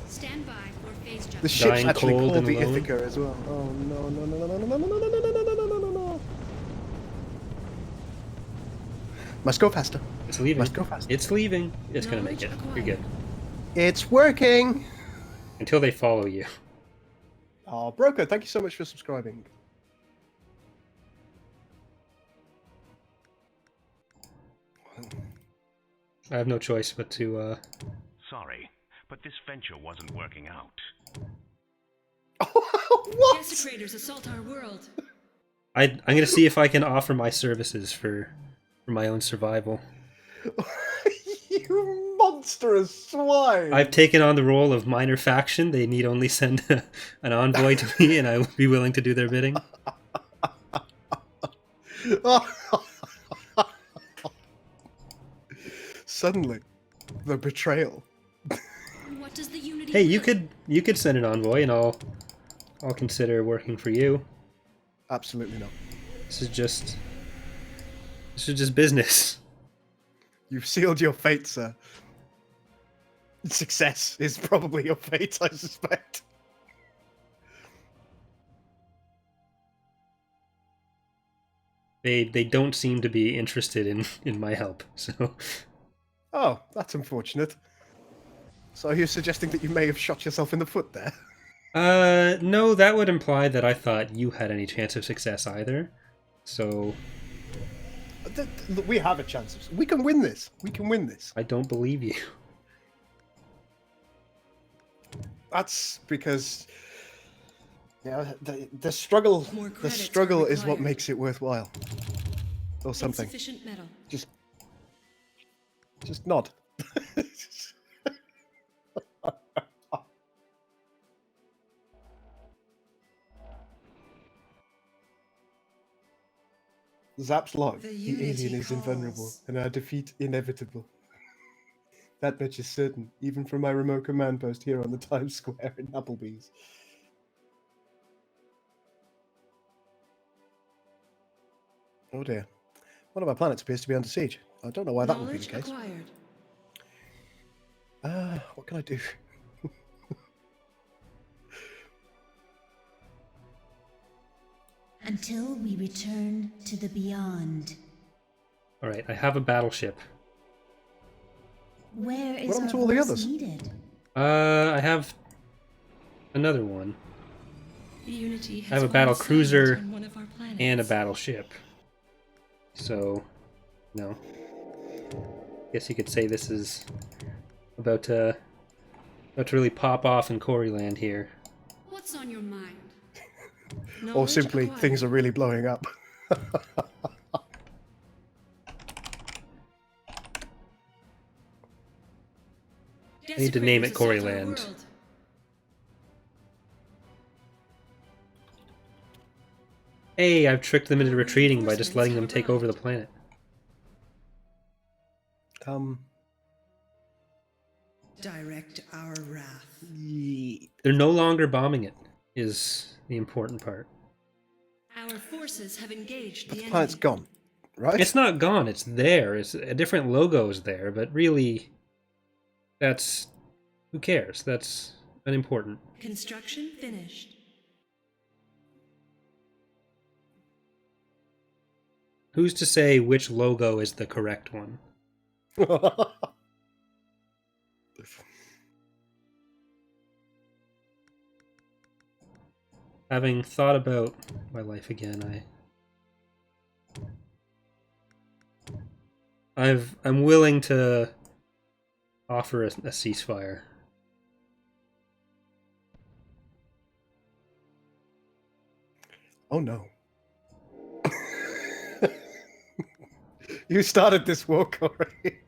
Speaker 4: Stand by for phase jump.
Speaker 2: The ship's
Speaker 1: Dying
Speaker 2: actually
Speaker 1: cold
Speaker 2: called
Speaker 1: and
Speaker 2: the
Speaker 1: alone?
Speaker 2: Ithaca as well. Oh no no no no no no no no no no no no no no no! Must go faster.
Speaker 1: It's leaving.
Speaker 2: Must go faster.
Speaker 1: It's leaving. It's gonna make it.
Speaker 5: Knowledge
Speaker 1: You're good.
Speaker 2: It's working.
Speaker 1: Until they follow you.
Speaker 2: Oh, Broker, thank you so much for subscribing.
Speaker 1: I have no choice but to.
Speaker 8: Sorry, but this venture wasn't working out.
Speaker 2: What?
Speaker 5: Desecrators assault our world.
Speaker 1: I'm gonna see if I can offer my services for my own survival.
Speaker 2: You monstrous swine!
Speaker 1: I've taken on the role of minor faction. They need only send an envoy to me, and I will be willing to do their bidding.
Speaker 2: Suddenly, the betrayal.
Speaker 4: What does the unity
Speaker 1: Hey, you
Speaker 4: will?
Speaker 1: could send an envoy, and I'll consider working for you.
Speaker 2: Absolutely not.
Speaker 1: This is just business.
Speaker 2: You've sealed your fate, sir. Success is probably your fate, I suspect.
Speaker 1: They don't seem to be interested in my help. So
Speaker 2: Oh, that's unfortunate. So you're suggesting that you may have shot yourself in the foot there?
Speaker 1: no, that would imply that I thought you had any chance of success either. So
Speaker 2: Look, we have a chance. We can win this. We can win this.
Speaker 1: I don't believe you.
Speaker 2: That's because the struggle
Speaker 5: More
Speaker 2: the
Speaker 5: credits are
Speaker 2: struggle is what
Speaker 5: required.
Speaker 2: makes it worthwhile. Or something.
Speaker 5: Insufficient metal.
Speaker 2: Just nod. Zap's log.
Speaker 5: The
Speaker 2: The
Speaker 5: unity
Speaker 2: alien is invulnerable,
Speaker 5: calls.
Speaker 2: and our defeat inevitable. That much is certain, even from my remote command post here on the Times Square in Applebee's. Oh dear. One of our planets appears to be under siege. I don't know why that would be the
Speaker 5: Knowledge
Speaker 2: case.
Speaker 5: acquired.
Speaker 2: What can I do?
Speaker 7: Until we return to the beyond.
Speaker 1: All right, I have a battleship.
Speaker 7: Where is
Speaker 2: What happened
Speaker 7: our
Speaker 2: to all the
Speaker 7: voice
Speaker 2: others?
Speaker 7: needed?
Speaker 1: I have another one.
Speaker 5: Unity
Speaker 1: I have a
Speaker 5: has
Speaker 1: battle
Speaker 5: gone silent
Speaker 1: cruiser
Speaker 5: on one of our planets.
Speaker 1: and a battleship. So, no. Guess you could say this is about to really pop off in Corey land here.
Speaker 5: What's on your mind?
Speaker 2: Or simply, things are really blowing up.
Speaker 1: I need to name it Corey land. Hey, I've tricked them into retreating by just letting them take over the planet.
Speaker 6: Direct our wrath.
Speaker 1: They're no longer bombing it, is the important part.
Speaker 5: Our forces have engaged
Speaker 2: But
Speaker 5: the
Speaker 2: the planet's
Speaker 5: enemy.
Speaker 2: gone, right?
Speaker 1: It's not gone, it's there. It's a different logo's there, but really, that's... who cares? That's unimportant.
Speaker 5: Construction finished.
Speaker 1: Who's to say which logo is the correct one? Having thought about my life again, I'm willing to offer a ceasefire.
Speaker 2: Oh no. You started this war, Corey.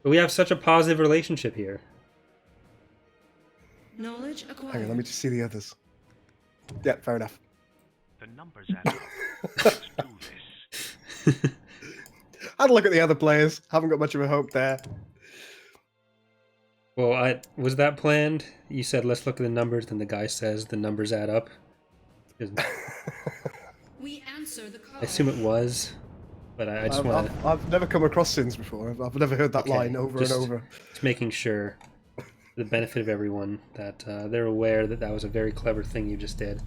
Speaker 1: But we have such a positive relationship here.
Speaker 5: Knowledge acquired.
Speaker 2: Hang on, let me just see the others. Yeah, fair enough.
Speaker 8: The numbers add up. Let's do this.
Speaker 2: Had a look at the other players. Haven't got much of a hope there.
Speaker 1: Well, was that planned? You said let's look at the numbers, and the guy says the numbers add up.
Speaker 5: We answer the call.
Speaker 1: I assume it was, but I just want to...
Speaker 2: I've never come across sins before. I've never heard that
Speaker 1: Okay,
Speaker 2: line over and over.
Speaker 1: Just making sure, for the benefit of everyone, that they're aware that that was a very clever thing you just did.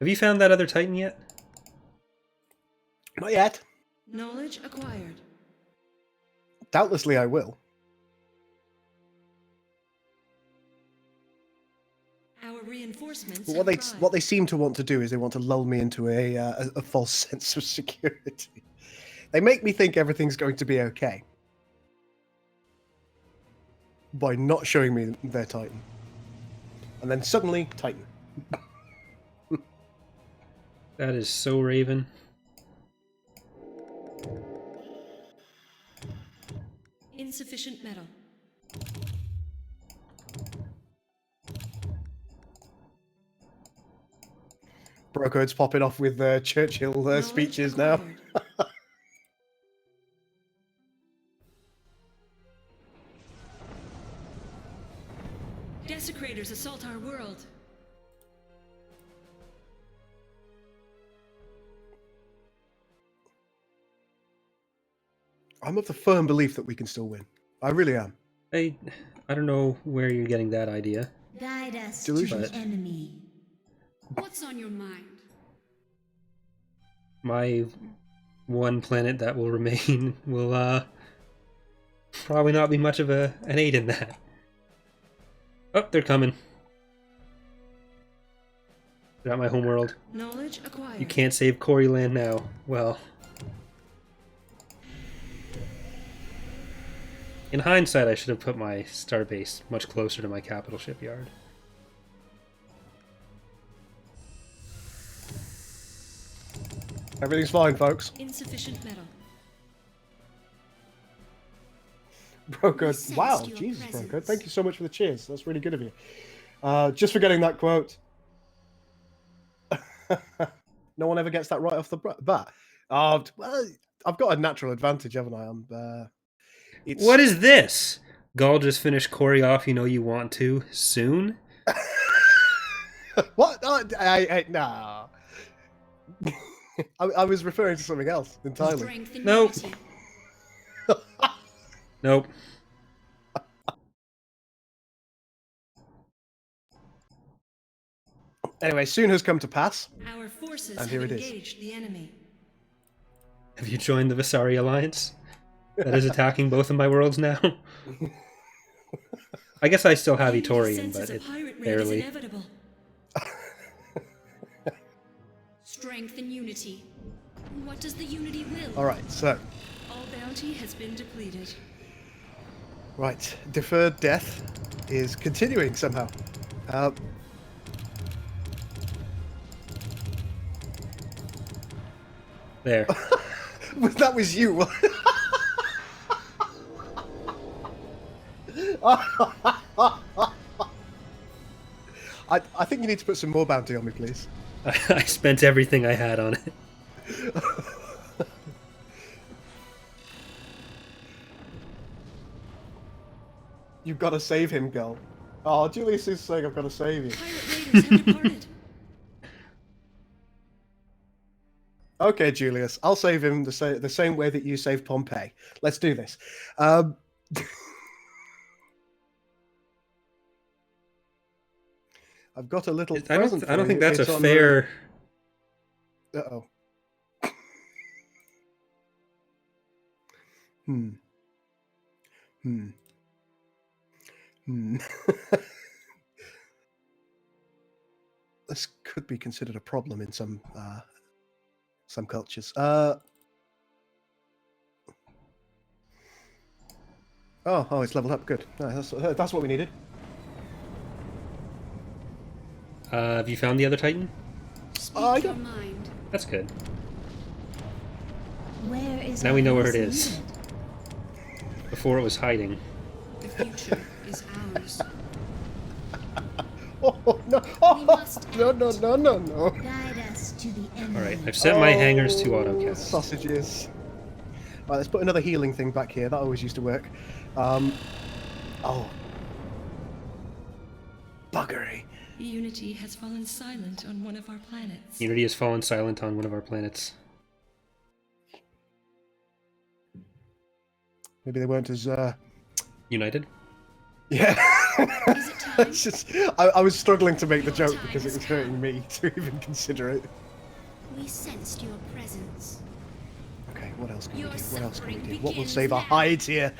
Speaker 1: Have you found that other Titan yet?
Speaker 2: Not yet.
Speaker 5: Knowledge acquired.
Speaker 2: Doubtlessly I will.
Speaker 5: Our reinforcements.
Speaker 2: But
Speaker 5: have
Speaker 2: what
Speaker 5: arrived.
Speaker 2: they seem to want to do is they want to lull me into a false sense of security. They make me think everything's going to be okay by not showing me their Titan, and then suddenly Titan.
Speaker 1: That is so Raven.
Speaker 5: Insufficient metal.
Speaker 2: Brocode's popping off with Churchill
Speaker 5: Knowledge
Speaker 2: speeches now.
Speaker 5: acquired. Desecrators assault our world.
Speaker 2: I'm of the firm belief that we can still win. I really am.
Speaker 1: I don't know where you're getting that idea.
Speaker 7: Guide us
Speaker 2: Delusions.
Speaker 7: to the enemy.
Speaker 5: What's on your mind?
Speaker 1: My one planet that will remain will probably not be much of an aid in that. Oh, they're coming. They're at my homeworld.
Speaker 5: Knowledge acquired.
Speaker 1: You can't save Corey land now. Well, in hindsight, I should have put my starbase much closer to my capital shipyard.
Speaker 2: Everything's fine, folks.
Speaker 5: Insufficient metal.
Speaker 2: Brocode. Wow,
Speaker 5: your
Speaker 2: Jesus,
Speaker 5: presence.
Speaker 2: Brocode. Thank you so much for the cheers. That's really good of you. Just for getting that quote. No one ever gets that right off the bat. Well, I've got a natural advantage, haven't I?
Speaker 1: What is this? Gaul just finished Corey off, you know you want to, soon?
Speaker 2: What? Nah. I was referring to something else entirely.
Speaker 5: Strength and
Speaker 1: Nope.
Speaker 5: unity.
Speaker 1: Nope.
Speaker 2: Anyway, soon has come to pass.
Speaker 5: Our forces
Speaker 2: And here
Speaker 5: have
Speaker 2: it is.
Speaker 5: engaged the enemy.
Speaker 1: Have you joined the Visari Alliance? That is attacking both of my worlds now? I guess I still have
Speaker 5: Unity
Speaker 1: Etorian,
Speaker 5: senses
Speaker 1: but
Speaker 5: a
Speaker 1: it
Speaker 5: pirate raid is
Speaker 1: barely.
Speaker 5: inevitable. unity. What does the unity will?
Speaker 2: All right, so
Speaker 5: All bounty has been depleted.
Speaker 2: right, deferred death is continuing somehow.
Speaker 1: There.
Speaker 2: That was you. I think you need to put some more bounty on me, please.
Speaker 1: I spent everything I had on it.
Speaker 2: You've got to save him, girl. Oh, Julius is saying I've got to save you.
Speaker 5: Pirate raiders have departed.
Speaker 2: Okay, Julius, I'll save him the same way that you saved Pompeii. Let's do this. I've got a little present
Speaker 1: I don't
Speaker 2: for
Speaker 1: think
Speaker 2: you.
Speaker 1: that's
Speaker 2: It's
Speaker 1: a
Speaker 2: on
Speaker 1: fair.
Speaker 2: Uh-oh. Hmm. Hmm. Hmm. This could be considered a problem in some cultures. Oh, it's leveled up. Good. No, that's what we needed.
Speaker 1: Have you found the other Titan?
Speaker 5: Speak your mind.
Speaker 1: That's good.
Speaker 7: Where is
Speaker 1: Now we know where it
Speaker 7: our
Speaker 1: is.
Speaker 7: needed?
Speaker 1: Before it was hiding.
Speaker 5: The future is ours.
Speaker 2: Oh no!
Speaker 5: We must
Speaker 2: No!
Speaker 7: Guide us to the enemy.
Speaker 1: Alright, I've set my hangers to autocast.
Speaker 2: Sausages. Right, let's put another healing thing back here. That always used to work. Oh. Buggery.
Speaker 5: Unity has fallen silent on one of our planets.
Speaker 1: Unity has fallen silent on one of our planets.
Speaker 2: Maybe they weren't as,
Speaker 1: United?
Speaker 2: Yeah.
Speaker 5: Is it time?
Speaker 2: It's just, I was struggling to make the
Speaker 5: Your
Speaker 2: joke
Speaker 5: time
Speaker 2: because it
Speaker 5: has
Speaker 2: was hurting
Speaker 5: come.
Speaker 2: me to even consider it.
Speaker 7: We sensed your presence.
Speaker 2: Okay, what else can we
Speaker 5: Your
Speaker 2: do? What else can we do?
Speaker 5: suffering
Speaker 2: What will
Speaker 5: begins
Speaker 2: save our
Speaker 5: now.
Speaker 2: hides here?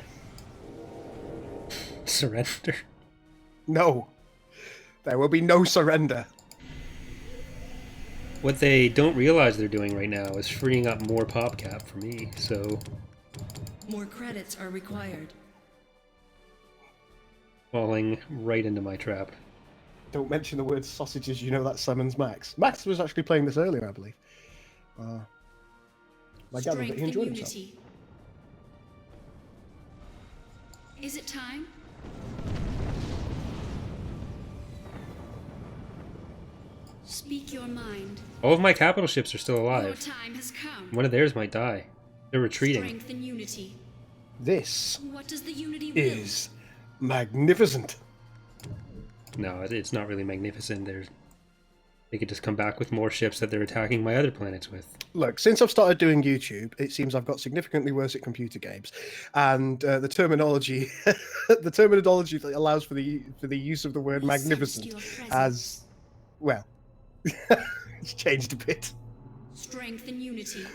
Speaker 1: Surrender.
Speaker 2: No. There will be no surrender.
Speaker 1: What they don't realize they're doing right now is freeing up more PopCap for me, so
Speaker 5: More credits are required.
Speaker 1: falling right into my trap.
Speaker 2: Don't mention the word sausages, you know that summons Max. Max was actually playing this earlier, I believe. I gather that
Speaker 5: Strength
Speaker 2: he
Speaker 5: and
Speaker 2: enjoyed himself.
Speaker 5: unity. Is it time? Speak your mind.
Speaker 1: All of my capital ships are still
Speaker 5: Your
Speaker 1: alive.
Speaker 5: time has come.
Speaker 1: One of theirs might die. They're retreating.
Speaker 5: Strength and unity.
Speaker 2: This
Speaker 5: What does the unity will?
Speaker 2: is magnificent.
Speaker 1: No, it's not really magnificent. They could just come back with more ships that they're attacking my other planets with.
Speaker 2: Look, since I've started doing YouTube, it seems I've got significantly worse at computer games, and the terminology, the terminology that allows for the use of the word
Speaker 5: We sensed
Speaker 2: magnificent
Speaker 5: your presence.
Speaker 2: as well. It's changed a bit.
Speaker 5: Strength and unity.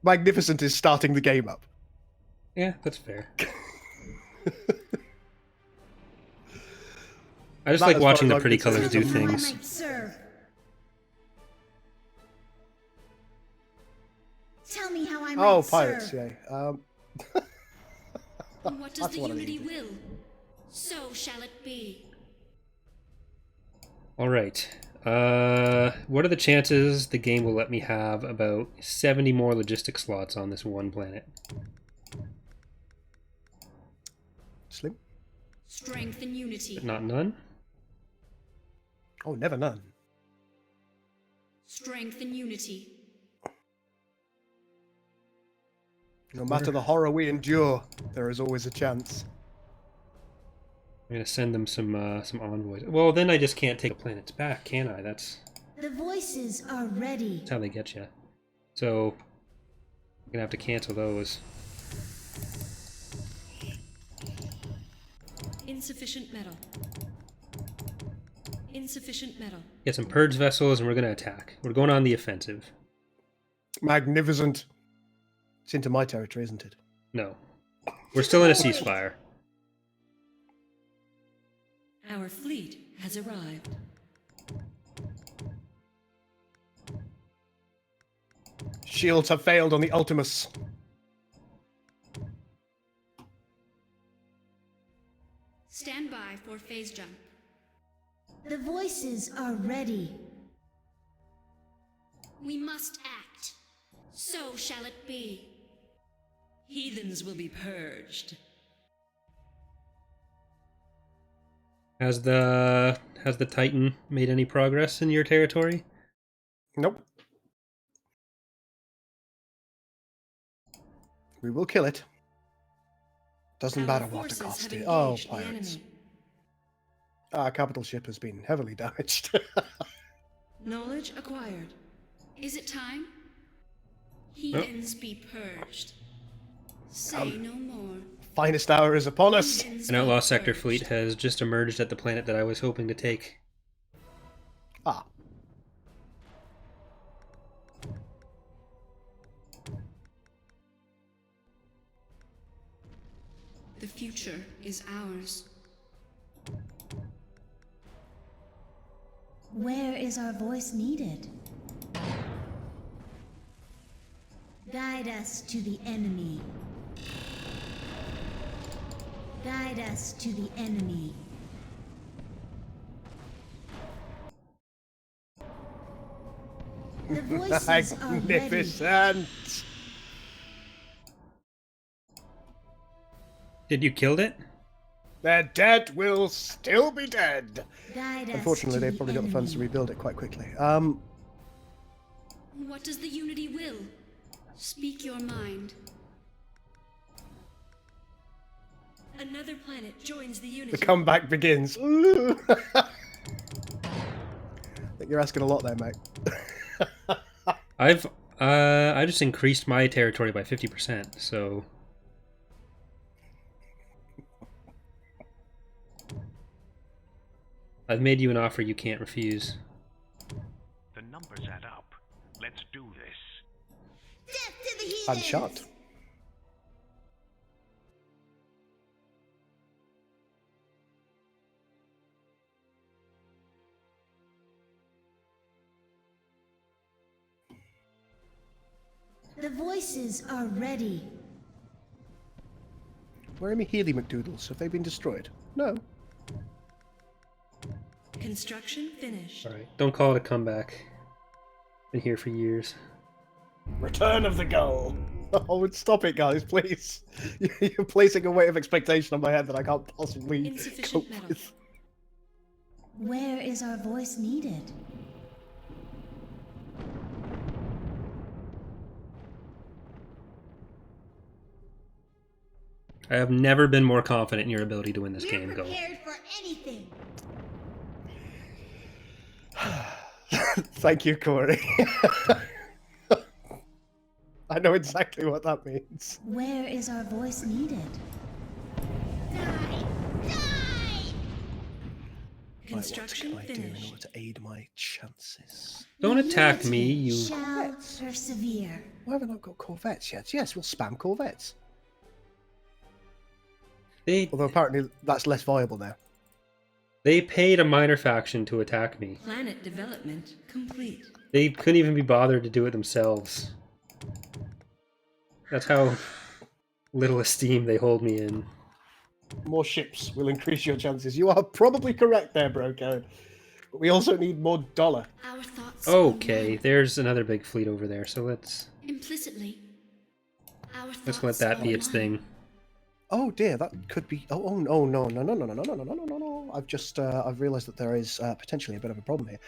Speaker 2: Magnificent is starting the game up.
Speaker 1: Yeah, that's fair. I just
Speaker 2: That
Speaker 1: like
Speaker 2: as
Speaker 1: watching
Speaker 2: far
Speaker 1: the
Speaker 2: as
Speaker 1: pretty
Speaker 2: I'm
Speaker 1: colors do
Speaker 2: concerned.
Speaker 7: How I
Speaker 1: things.
Speaker 7: might serve. Tell me how I might
Speaker 2: Oh,
Speaker 7: serve.
Speaker 2: pirates, yeah.
Speaker 5: What does
Speaker 2: That's
Speaker 5: the
Speaker 2: what I
Speaker 5: unity
Speaker 2: needed.
Speaker 5: will? So shall it be.
Speaker 1: Alright. What are the chances the game will let me have about 70 more logistic slots on this one planet?
Speaker 2: Slim?
Speaker 5: Strength and unity.
Speaker 1: But not none?
Speaker 2: Oh, never none.
Speaker 5: Strength and unity.
Speaker 2: No matter the horror we endure, there is always a chance.
Speaker 1: I'm gonna send them some envoys. Well, then I just can't take the planets back, can I? That's
Speaker 7: The voices are ready.
Speaker 1: how they get you. So I'm gonna have to cancel those.
Speaker 5: Insufficient metal. Insufficient metal.
Speaker 1: Get some purge vessels, and we're gonna attack. We're going on the offensive.
Speaker 2: Magnificent. It's into my territory, isn't it?
Speaker 1: No, we're still in a ceasefire.
Speaker 5: Our fleet has arrived.
Speaker 2: Shields have failed on the Ultimus.
Speaker 4: Stand by for phase jump.
Speaker 7: The voices are ready.
Speaker 4: We must act. So shall it be.
Speaker 6: Heathens will be purged.
Speaker 1: Has the Titan made any progress in your territory?
Speaker 2: Nope. We will kill it. Doesn't
Speaker 4: Our
Speaker 2: matter what the
Speaker 4: forces
Speaker 2: cost
Speaker 4: have
Speaker 2: is. Oh,
Speaker 4: engaged the
Speaker 2: pirates.
Speaker 4: enemy.
Speaker 2: Our capital ship has been heavily damaged.
Speaker 6: Knowledge acquired.
Speaker 4: Is it time? Heathens be purged. Say no more.
Speaker 2: Finest hour is upon us.
Speaker 4: Heathens
Speaker 1: An
Speaker 4: be
Speaker 1: outlaw sector
Speaker 4: purged.
Speaker 1: fleet has just emerged at the planet that I was hoping to take.
Speaker 2: Ah.
Speaker 4: The future is ours.
Speaker 7: Where is our voice needed? Guide us to the enemy. Guide us to the enemy. The voices are ready.
Speaker 2: Magnificent.
Speaker 1: Did you kill it?
Speaker 2: Their dead will still be dead.
Speaker 7: Guide us
Speaker 2: Unfortunately,
Speaker 7: to
Speaker 2: they've
Speaker 7: the
Speaker 2: probably got the funds to
Speaker 7: enemy.
Speaker 2: rebuild it quite quickly.
Speaker 4: What does the Unity will? Speak your mind.
Speaker 6: Another planet joins the
Speaker 2: The
Speaker 6: Unity.
Speaker 2: comeback begins. Ooh. I think you're asking a lot there, mate.
Speaker 1: I just increased my territory by 50%, so I've made you an offer you can't refuse.
Speaker 8: The numbers add up. Let's do this.
Speaker 7: Death to the
Speaker 2: I'm
Speaker 7: heathens!
Speaker 2: shocked.
Speaker 7: The voices are ready.
Speaker 2: Where are my Healy McDoodles? Have they been destroyed? No.
Speaker 6: Construction finished.
Speaker 1: Alright, don't call it a comeback. Been here for years.
Speaker 2: Return of the Gull. Oh, stop it, guys, please. You're placing a weight of expectation on my head that I can't possibly
Speaker 6: Insufficient
Speaker 2: cope
Speaker 6: metal.
Speaker 2: with.
Speaker 7: Where is our voice needed?
Speaker 1: I have never been more confident in your ability to win this
Speaker 7: We're
Speaker 1: game. Go.
Speaker 7: prepared for anything.
Speaker 2: Thank you, Corey. I know exactly what that means.
Speaker 7: Where is our voice needed? Die! Die!
Speaker 2: Right, what
Speaker 6: Construction
Speaker 2: can I do in
Speaker 6: finished.
Speaker 2: order to aid my chances?
Speaker 1: Don't attack me,
Speaker 7: Unity
Speaker 1: you.
Speaker 7: shall persevere.
Speaker 2: Why have I not got corvettes yet? Yes, we'll spam corvettes.
Speaker 1: They
Speaker 2: Although apparently that's less viable now.
Speaker 1: they paid a minor faction to attack me.
Speaker 6: Planet development complete.
Speaker 1: They couldn't even be bothered to do it themselves. That's how little esteem they hold me in.
Speaker 2: More ships will increase your chances. You are probably correct there, bro code. But we also need more dollar.
Speaker 4: Our thoughts
Speaker 1: Okay,
Speaker 4: are
Speaker 1: there's another big fleet over there, so let's
Speaker 4: one. Implicitly. Our
Speaker 1: let
Speaker 4: thoughts
Speaker 1: that be
Speaker 4: are
Speaker 1: its
Speaker 4: one.
Speaker 1: thing.
Speaker 2: Oh dear, that could be. Oh no no no no no no no no no no no no no! I've just I've realised that there is potentially a bit of a problem here.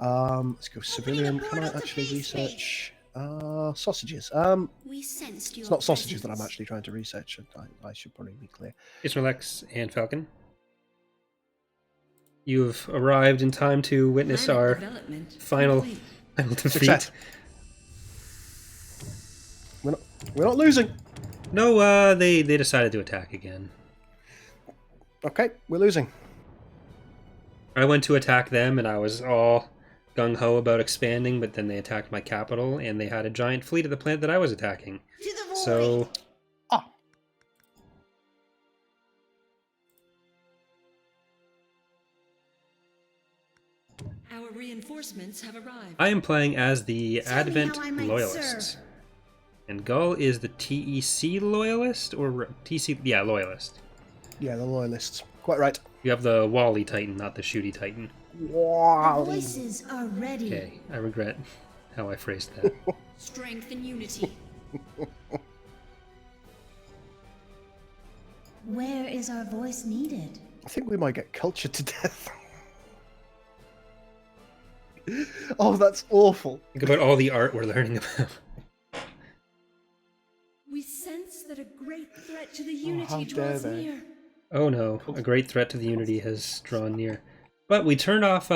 Speaker 2: Let's go civilian. Can I
Speaker 7: portal to
Speaker 2: actually
Speaker 7: phase space.
Speaker 2: research sausages?
Speaker 4: We sensed your
Speaker 2: It's not sausages that I'm
Speaker 4: presence.
Speaker 2: actually trying to research. I should probably be clear.
Speaker 1: Israelex and Falcon. You've arrived in time to witness
Speaker 6: Planet
Speaker 1: our
Speaker 6: development
Speaker 1: final
Speaker 6: complete.
Speaker 1: defeat.
Speaker 2: Success. We're not losing.
Speaker 1: No, they decided to attack again.
Speaker 2: Okay, we're losing.
Speaker 1: I went to attack them, and I was all gung-ho about expanding, but then they attacked my capital, and they had a giant fleet of the planet that I was attacking.
Speaker 7: To the void.
Speaker 1: So,
Speaker 2: Ah,
Speaker 6: Our reinforcements have arrived.
Speaker 1: I am playing as the
Speaker 7: Tell me
Speaker 1: Advent
Speaker 7: how I might
Speaker 1: Loyalists. And Gull is the TEC loyalist or TC? Yeah, loyalist.
Speaker 2: Yeah, the loyalists. Quite right.
Speaker 1: You have the Wally Titan, not the Shooty Titan.
Speaker 7: The
Speaker 2: Wow.
Speaker 7: voices are ready.
Speaker 1: Okay, I regret how I phrased that.
Speaker 5: Strength and unity.
Speaker 7: Where is our voice needed?
Speaker 2: I think we might get cultured to death. Oh, that's awful.
Speaker 1: Think about all the art we're learning about.
Speaker 5: We sense that a great threat to the
Speaker 2: how
Speaker 5: unity
Speaker 2: dare
Speaker 5: draws
Speaker 2: they.
Speaker 5: near.
Speaker 1: Oh no, a great threat to the Unity has drawn near. But we turned off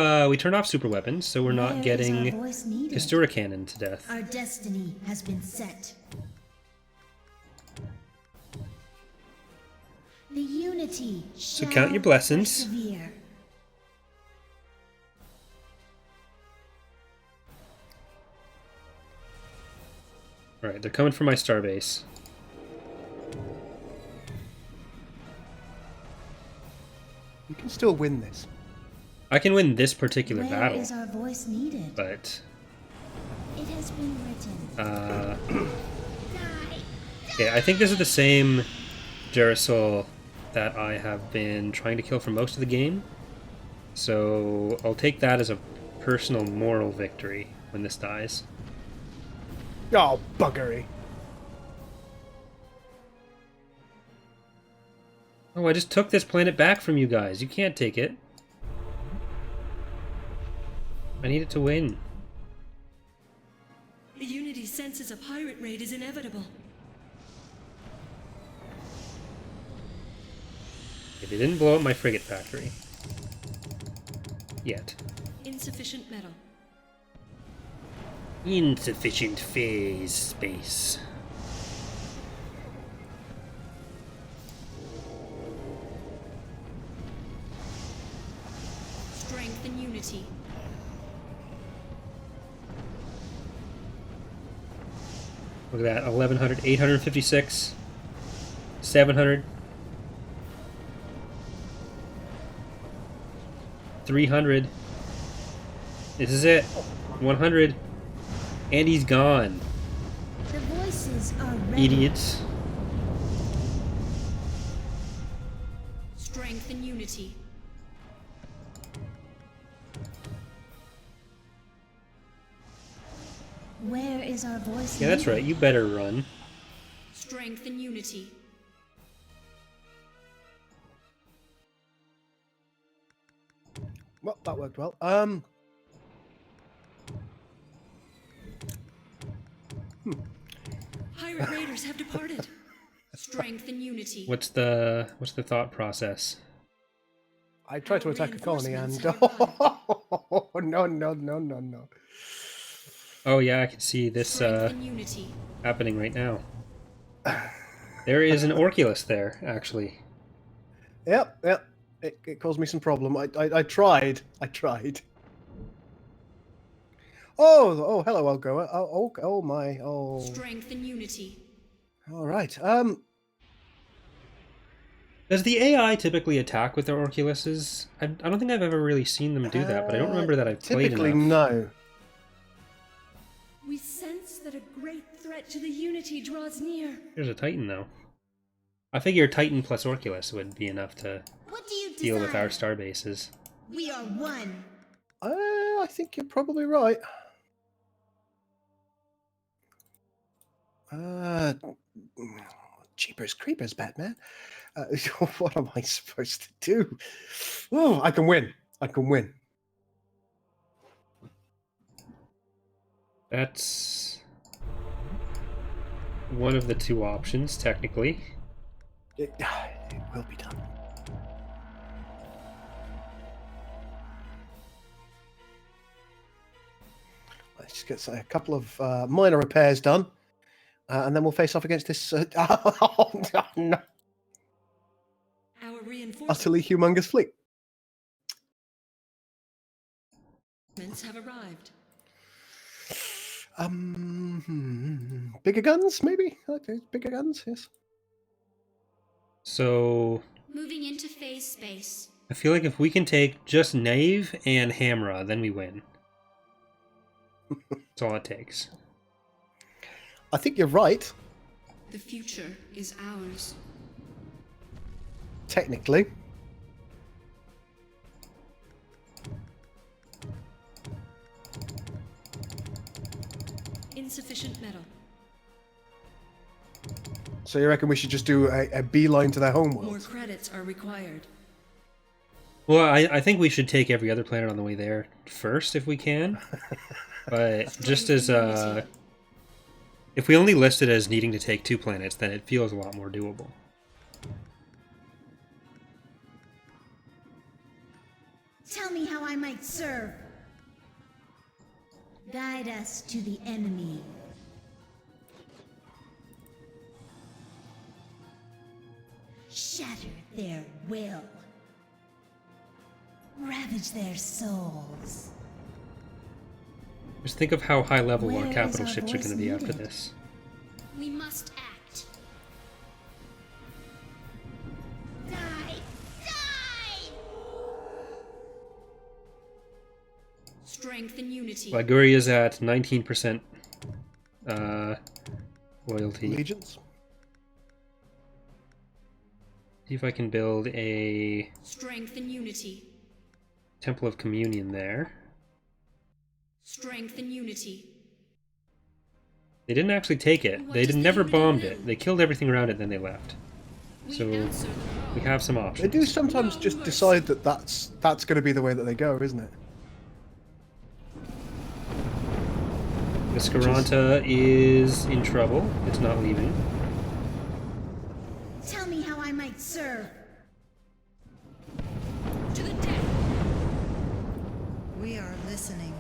Speaker 1: super weapons, so we're not
Speaker 7: Where is
Speaker 1: getting
Speaker 7: our voice needed?
Speaker 1: Historic Cannon to death.
Speaker 7: Our destiny has been set. The unity shall
Speaker 1: count your blessings.
Speaker 7: persevere.
Speaker 1: Alright, they're coming for my starbase.
Speaker 2: You can still win this.
Speaker 1: I can win this particular
Speaker 7: Where
Speaker 1: battle,
Speaker 7: is our voice needed?
Speaker 1: but
Speaker 7: It has been written.
Speaker 1: okay, I think this is the same Gerasol that I have been trying to kill for most of the game. So I'll take that as a personal moral victory when this dies.
Speaker 2: Oh, buggery.
Speaker 1: Oh, I just took this planet back from you guys. You can't take it. I need it to win.
Speaker 5: The unity senses a pirate raid is inevitable.
Speaker 1: Okay, they didn't blow up my frigate factory. Yet.
Speaker 5: Insufficient metal.
Speaker 1: Insufficient phase space.
Speaker 5: Strength and unity.
Speaker 1: Look at that, 1100, 856, 700, 300. This is it. 100. And he's gone.
Speaker 7: The voices are ready.
Speaker 1: Idiots.
Speaker 5: Strength and unity.
Speaker 7: Where is our voice
Speaker 1: Yeah, that's
Speaker 7: needed?
Speaker 1: right. You better run.
Speaker 5: Strength and unity.
Speaker 2: Well, that worked well.
Speaker 5: Pirate raiders have departed. Strength and unity.
Speaker 1: What's the thought process?
Speaker 2: I tried to attack a colony and...
Speaker 5: Reinforcements have
Speaker 2: Oh, no.
Speaker 1: Oh yeah, I can see this
Speaker 5: Strength and unity.
Speaker 1: happening right now. There is an Orculus there, actually.
Speaker 2: Yep. It caused me some problem. I tried. Oh, hello, Algoa. Oh my. Oh.
Speaker 5: Strength and unity.
Speaker 2: All right.
Speaker 1: Does the AI typically attack with their Orculuses? I don't think I've ever really seen them do that, but I don't remember that I've played
Speaker 2: Typically,
Speaker 1: enough.
Speaker 2: no.
Speaker 5: We sense that a great threat to the unity draws near.
Speaker 1: There's a Titan, though. I figure Titan plus Orculus would be enough to
Speaker 7: What do you desire?
Speaker 1: deal with our star bases.
Speaker 7: We are one.
Speaker 2: I think you're probably right. Jeepers creepers, Batman. What am I supposed to do? Oh, I can win.
Speaker 1: That's one of the two options, technically.
Speaker 2: It will be done. Let's just get a couple of minor repairs done, and then we'll face off against this oh, no,
Speaker 5: Our reinforcements
Speaker 2: utterly humongous fleet.
Speaker 5: have arrived.
Speaker 2: Bigger guns, maybe? Okay, bigger guns, yes.
Speaker 1: So
Speaker 4: Moving into phase space.
Speaker 1: I feel like if we can take just Nave and Hamra, then we win. That's all it takes.
Speaker 2: I think you're right.
Speaker 5: The future is ours.
Speaker 2: Technically.
Speaker 5: Insufficient metal.
Speaker 2: So you reckon we should just do a beeline to their
Speaker 5: More
Speaker 2: homeworld?
Speaker 5: credits are required.
Speaker 1: Well, I think we should take every other planet on the way there first if we can. But just as if we only list it as needing to take 2 planets, then it feels a lot more doable.
Speaker 7: Tell me how I might serve. Guide us to the enemy. Shatter their will. Ravage their souls.
Speaker 1: Just think of how high level
Speaker 7: Where
Speaker 1: our
Speaker 7: is
Speaker 1: capital
Speaker 7: our
Speaker 1: ships are
Speaker 7: voice
Speaker 1: going to be after
Speaker 7: needed?
Speaker 1: this.
Speaker 4: We must act.
Speaker 7: Die! Die!
Speaker 5: Strength and unity.
Speaker 1: Liguria's at 19% loyalty.
Speaker 2: Allegiance?
Speaker 1: See if I can build a
Speaker 5: Strength and unity.
Speaker 1: Temple of Communion there.
Speaker 5: Strength and unity.
Speaker 1: They didn't actually take it.
Speaker 5: What
Speaker 1: They
Speaker 5: does the
Speaker 1: never
Speaker 5: unity
Speaker 1: bombed
Speaker 5: will?
Speaker 1: it. They killed everything around it, then they left.
Speaker 5: We
Speaker 1: So
Speaker 5: answer the call.
Speaker 1: we have some
Speaker 2: They
Speaker 1: options.
Speaker 2: do sometimes
Speaker 5: No
Speaker 2: just
Speaker 5: mercy.
Speaker 2: decide that that's going to be the way that they go, isn't it?
Speaker 1: Escaranta is in trouble. It's not leaving.
Speaker 7: Tell me how I might serve.
Speaker 5: To the death.
Speaker 6: We are listening.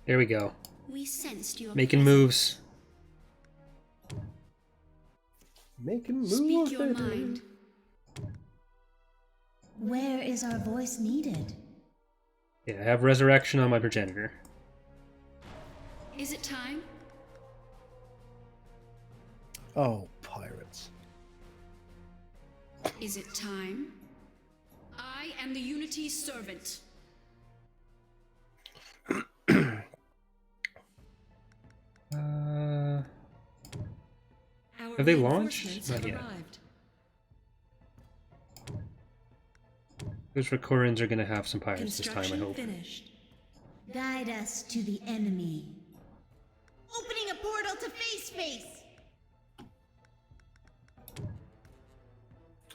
Speaker 1: There we go.
Speaker 4: We sensed your
Speaker 1: Making
Speaker 4: presence.
Speaker 1: moves.
Speaker 2: Making moves.
Speaker 4: Speak your
Speaker 2: baby.
Speaker 4: mind.
Speaker 7: Where is our voice needed?
Speaker 1: Yeah, I have resurrection on my progenitor.
Speaker 5: Is it time?
Speaker 2: Oh, pirates.
Speaker 5: Is it time? I am the Unity's servant.
Speaker 1: Uh,
Speaker 5: Our
Speaker 1: Have they launched?
Speaker 5: reinforcements
Speaker 1: Not
Speaker 5: have
Speaker 1: yet.
Speaker 5: arrived.
Speaker 1: those Recorans are going to have some pirates this time, I
Speaker 5: Construction
Speaker 1: hope.
Speaker 5: finished.
Speaker 7: Guide us to the enemy. Opening a portal to face space.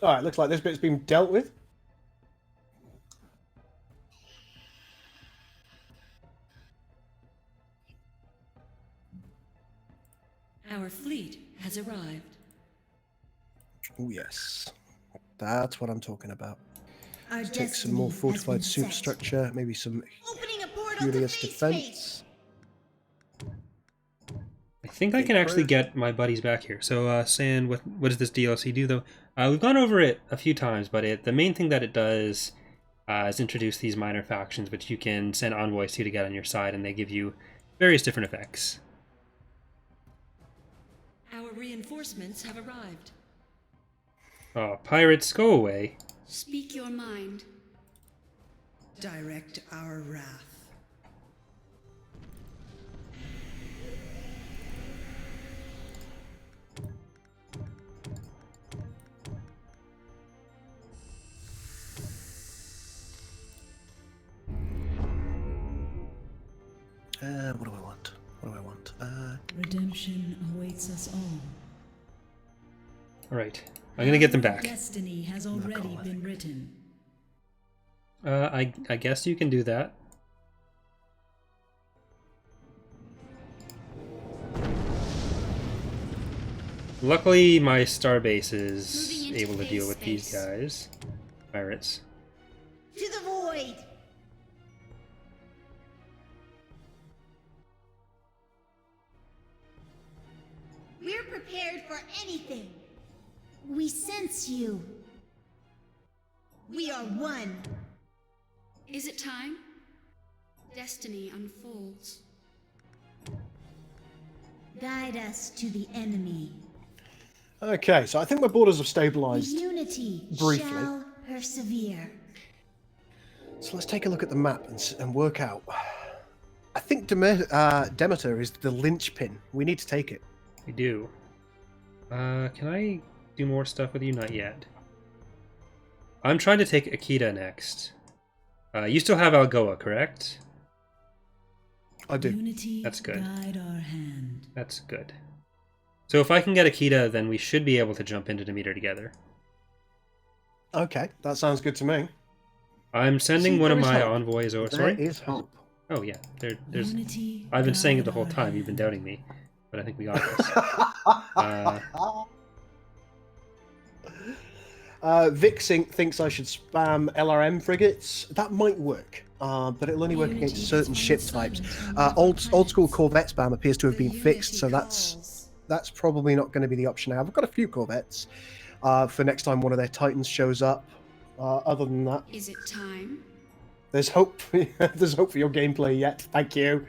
Speaker 2: Alright, looks like this bit's been dealt with.
Speaker 5: Our fleet has arrived.
Speaker 2: Oh, yes. That's what I'm talking about.
Speaker 7: Our
Speaker 2: Take
Speaker 7: destiny
Speaker 2: some more
Speaker 7: has
Speaker 2: fortified
Speaker 7: been set.
Speaker 2: superstructure, maybe some
Speaker 7: Opening a portal
Speaker 2: furious
Speaker 7: to face
Speaker 2: defense.
Speaker 7: space.
Speaker 1: I think I can actually get my buddies back here. So, San, what does this DLC do, though? We've gone over it a few times, but the main thing that it does is introduce these minor factions, which you can send envoys to get on your side, and they give you various different effects.
Speaker 5: Our reinforcements have arrived.
Speaker 1: Oh, pirates, go away.
Speaker 5: Speak your mind.
Speaker 6: Direct our wrath.
Speaker 2: What do I want? What do I want?
Speaker 6: Redemption awaits us all.
Speaker 1: Alright, I'm gonna get them back.
Speaker 6: Destiny has already been written.
Speaker 1: I guess you can do that. Luckily, my starbase is
Speaker 4: Moving into
Speaker 1: able to deal with these
Speaker 4: space.
Speaker 1: guys. Pirates.
Speaker 7: To the void. We're prepared for anything. We sense you. We are one.
Speaker 5: Is it time? Destiny unfolds.
Speaker 7: Guide us to the enemy.
Speaker 2: Okay, so I think my borders have stabilized.
Speaker 7: Unity
Speaker 2: briefly.
Speaker 7: shall persevere.
Speaker 2: So let's take a look at the map and work out. I think Demeter is the linchpin. We need to take it.
Speaker 1: We do. Can I do more stuff with you? Not yet. I'm trying to take Akita next. You still have Algoa, correct?
Speaker 2: I do.
Speaker 6: Unity
Speaker 1: That's good.
Speaker 6: guide our hand.
Speaker 1: That's good. So if I can get Akita, then we should be able to jump into Demeter together.
Speaker 2: Okay, that sounds good to me.
Speaker 1: I'm sending
Speaker 2: See,
Speaker 1: one of
Speaker 2: there is
Speaker 1: my
Speaker 2: hope.
Speaker 1: envoys over.
Speaker 2: There
Speaker 1: Sorry?
Speaker 2: is hope.
Speaker 1: Oh, yeah. There's.
Speaker 6: Unity
Speaker 1: I've been saying it the
Speaker 6: guide
Speaker 1: whole
Speaker 6: our
Speaker 1: time. You've been
Speaker 6: hand.
Speaker 1: doubting me. But I think we got this.
Speaker 2: Vic thinks I should spam LRM frigates. That might work, but it'll only work against certain ship types. Old school Corvette spam appears to have been fixed, so that's probably not going to be the option now. I've got a few Corvettes for next time one of their Titans shows up. Other than that,
Speaker 5: Is it time?
Speaker 2: there's hope. There's hope for your gameplay yet. Thank you.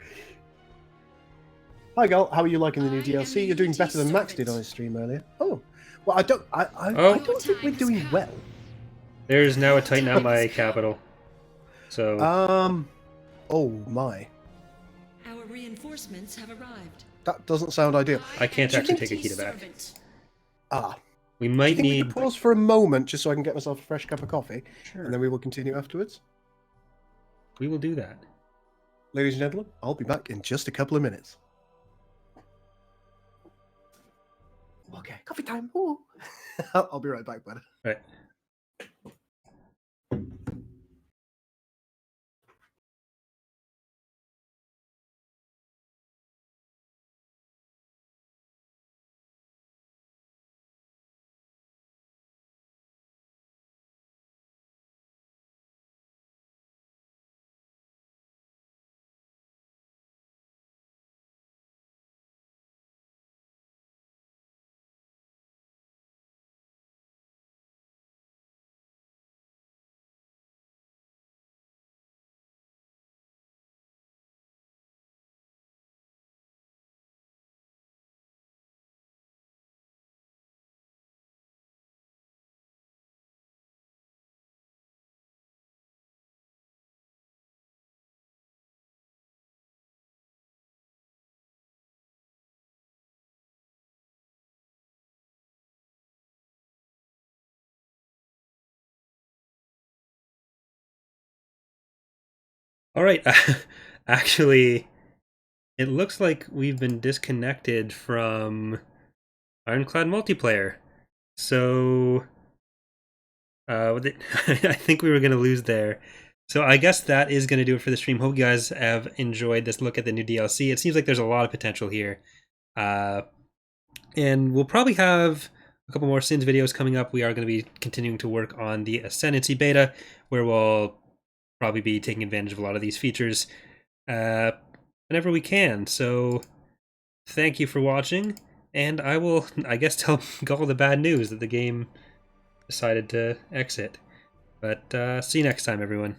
Speaker 2: Hi, Gal. How are you liking the new
Speaker 5: I am
Speaker 2: DLC?
Speaker 5: the
Speaker 2: You're doing
Speaker 5: Unity
Speaker 2: better than Max did
Speaker 5: servant.
Speaker 2: on his stream earlier. Oh, well, I don't
Speaker 1: Oh.
Speaker 2: think we're doing well.
Speaker 1: There's now a Titan at my capital. So,
Speaker 2: Oh my,
Speaker 5: Our reinforcements have arrived.
Speaker 2: that doesn't sound ideal.
Speaker 1: I can't
Speaker 2: Do you
Speaker 1: actually
Speaker 2: think
Speaker 1: take Akita back.
Speaker 5: Servant.
Speaker 2: Ah,
Speaker 1: We
Speaker 2: do you
Speaker 1: might
Speaker 2: think we
Speaker 1: need...
Speaker 2: could pause for a moment just so I can get myself a fresh cup of coffee,
Speaker 1: Sure.
Speaker 2: and then we will continue afterwards?
Speaker 1: We will do that.
Speaker 2: Ladies and gentlemen, I'll be back in just a couple of minutes. Okay, coffee time. Ooh. I'll be right back, bud.
Speaker 1: Right. All right. Actually, it looks like we've been disconnected from Ironclad multiplayer. So, I think we were going to lose there. So I guess that is going to do it for the stream. Hope you guys have enjoyed this look at the new DLC. It seems like there's a lot of potential here. And we'll probably have a couple more Sins videos coming up. We are going to be continuing to work on the Ascendancy beta, where we'll probably be taking advantage of a lot of these features whenever we can. So thank you for watching, and I will, I guess, tell Gull the bad news that the game decided to exit. But see you next time, everyone.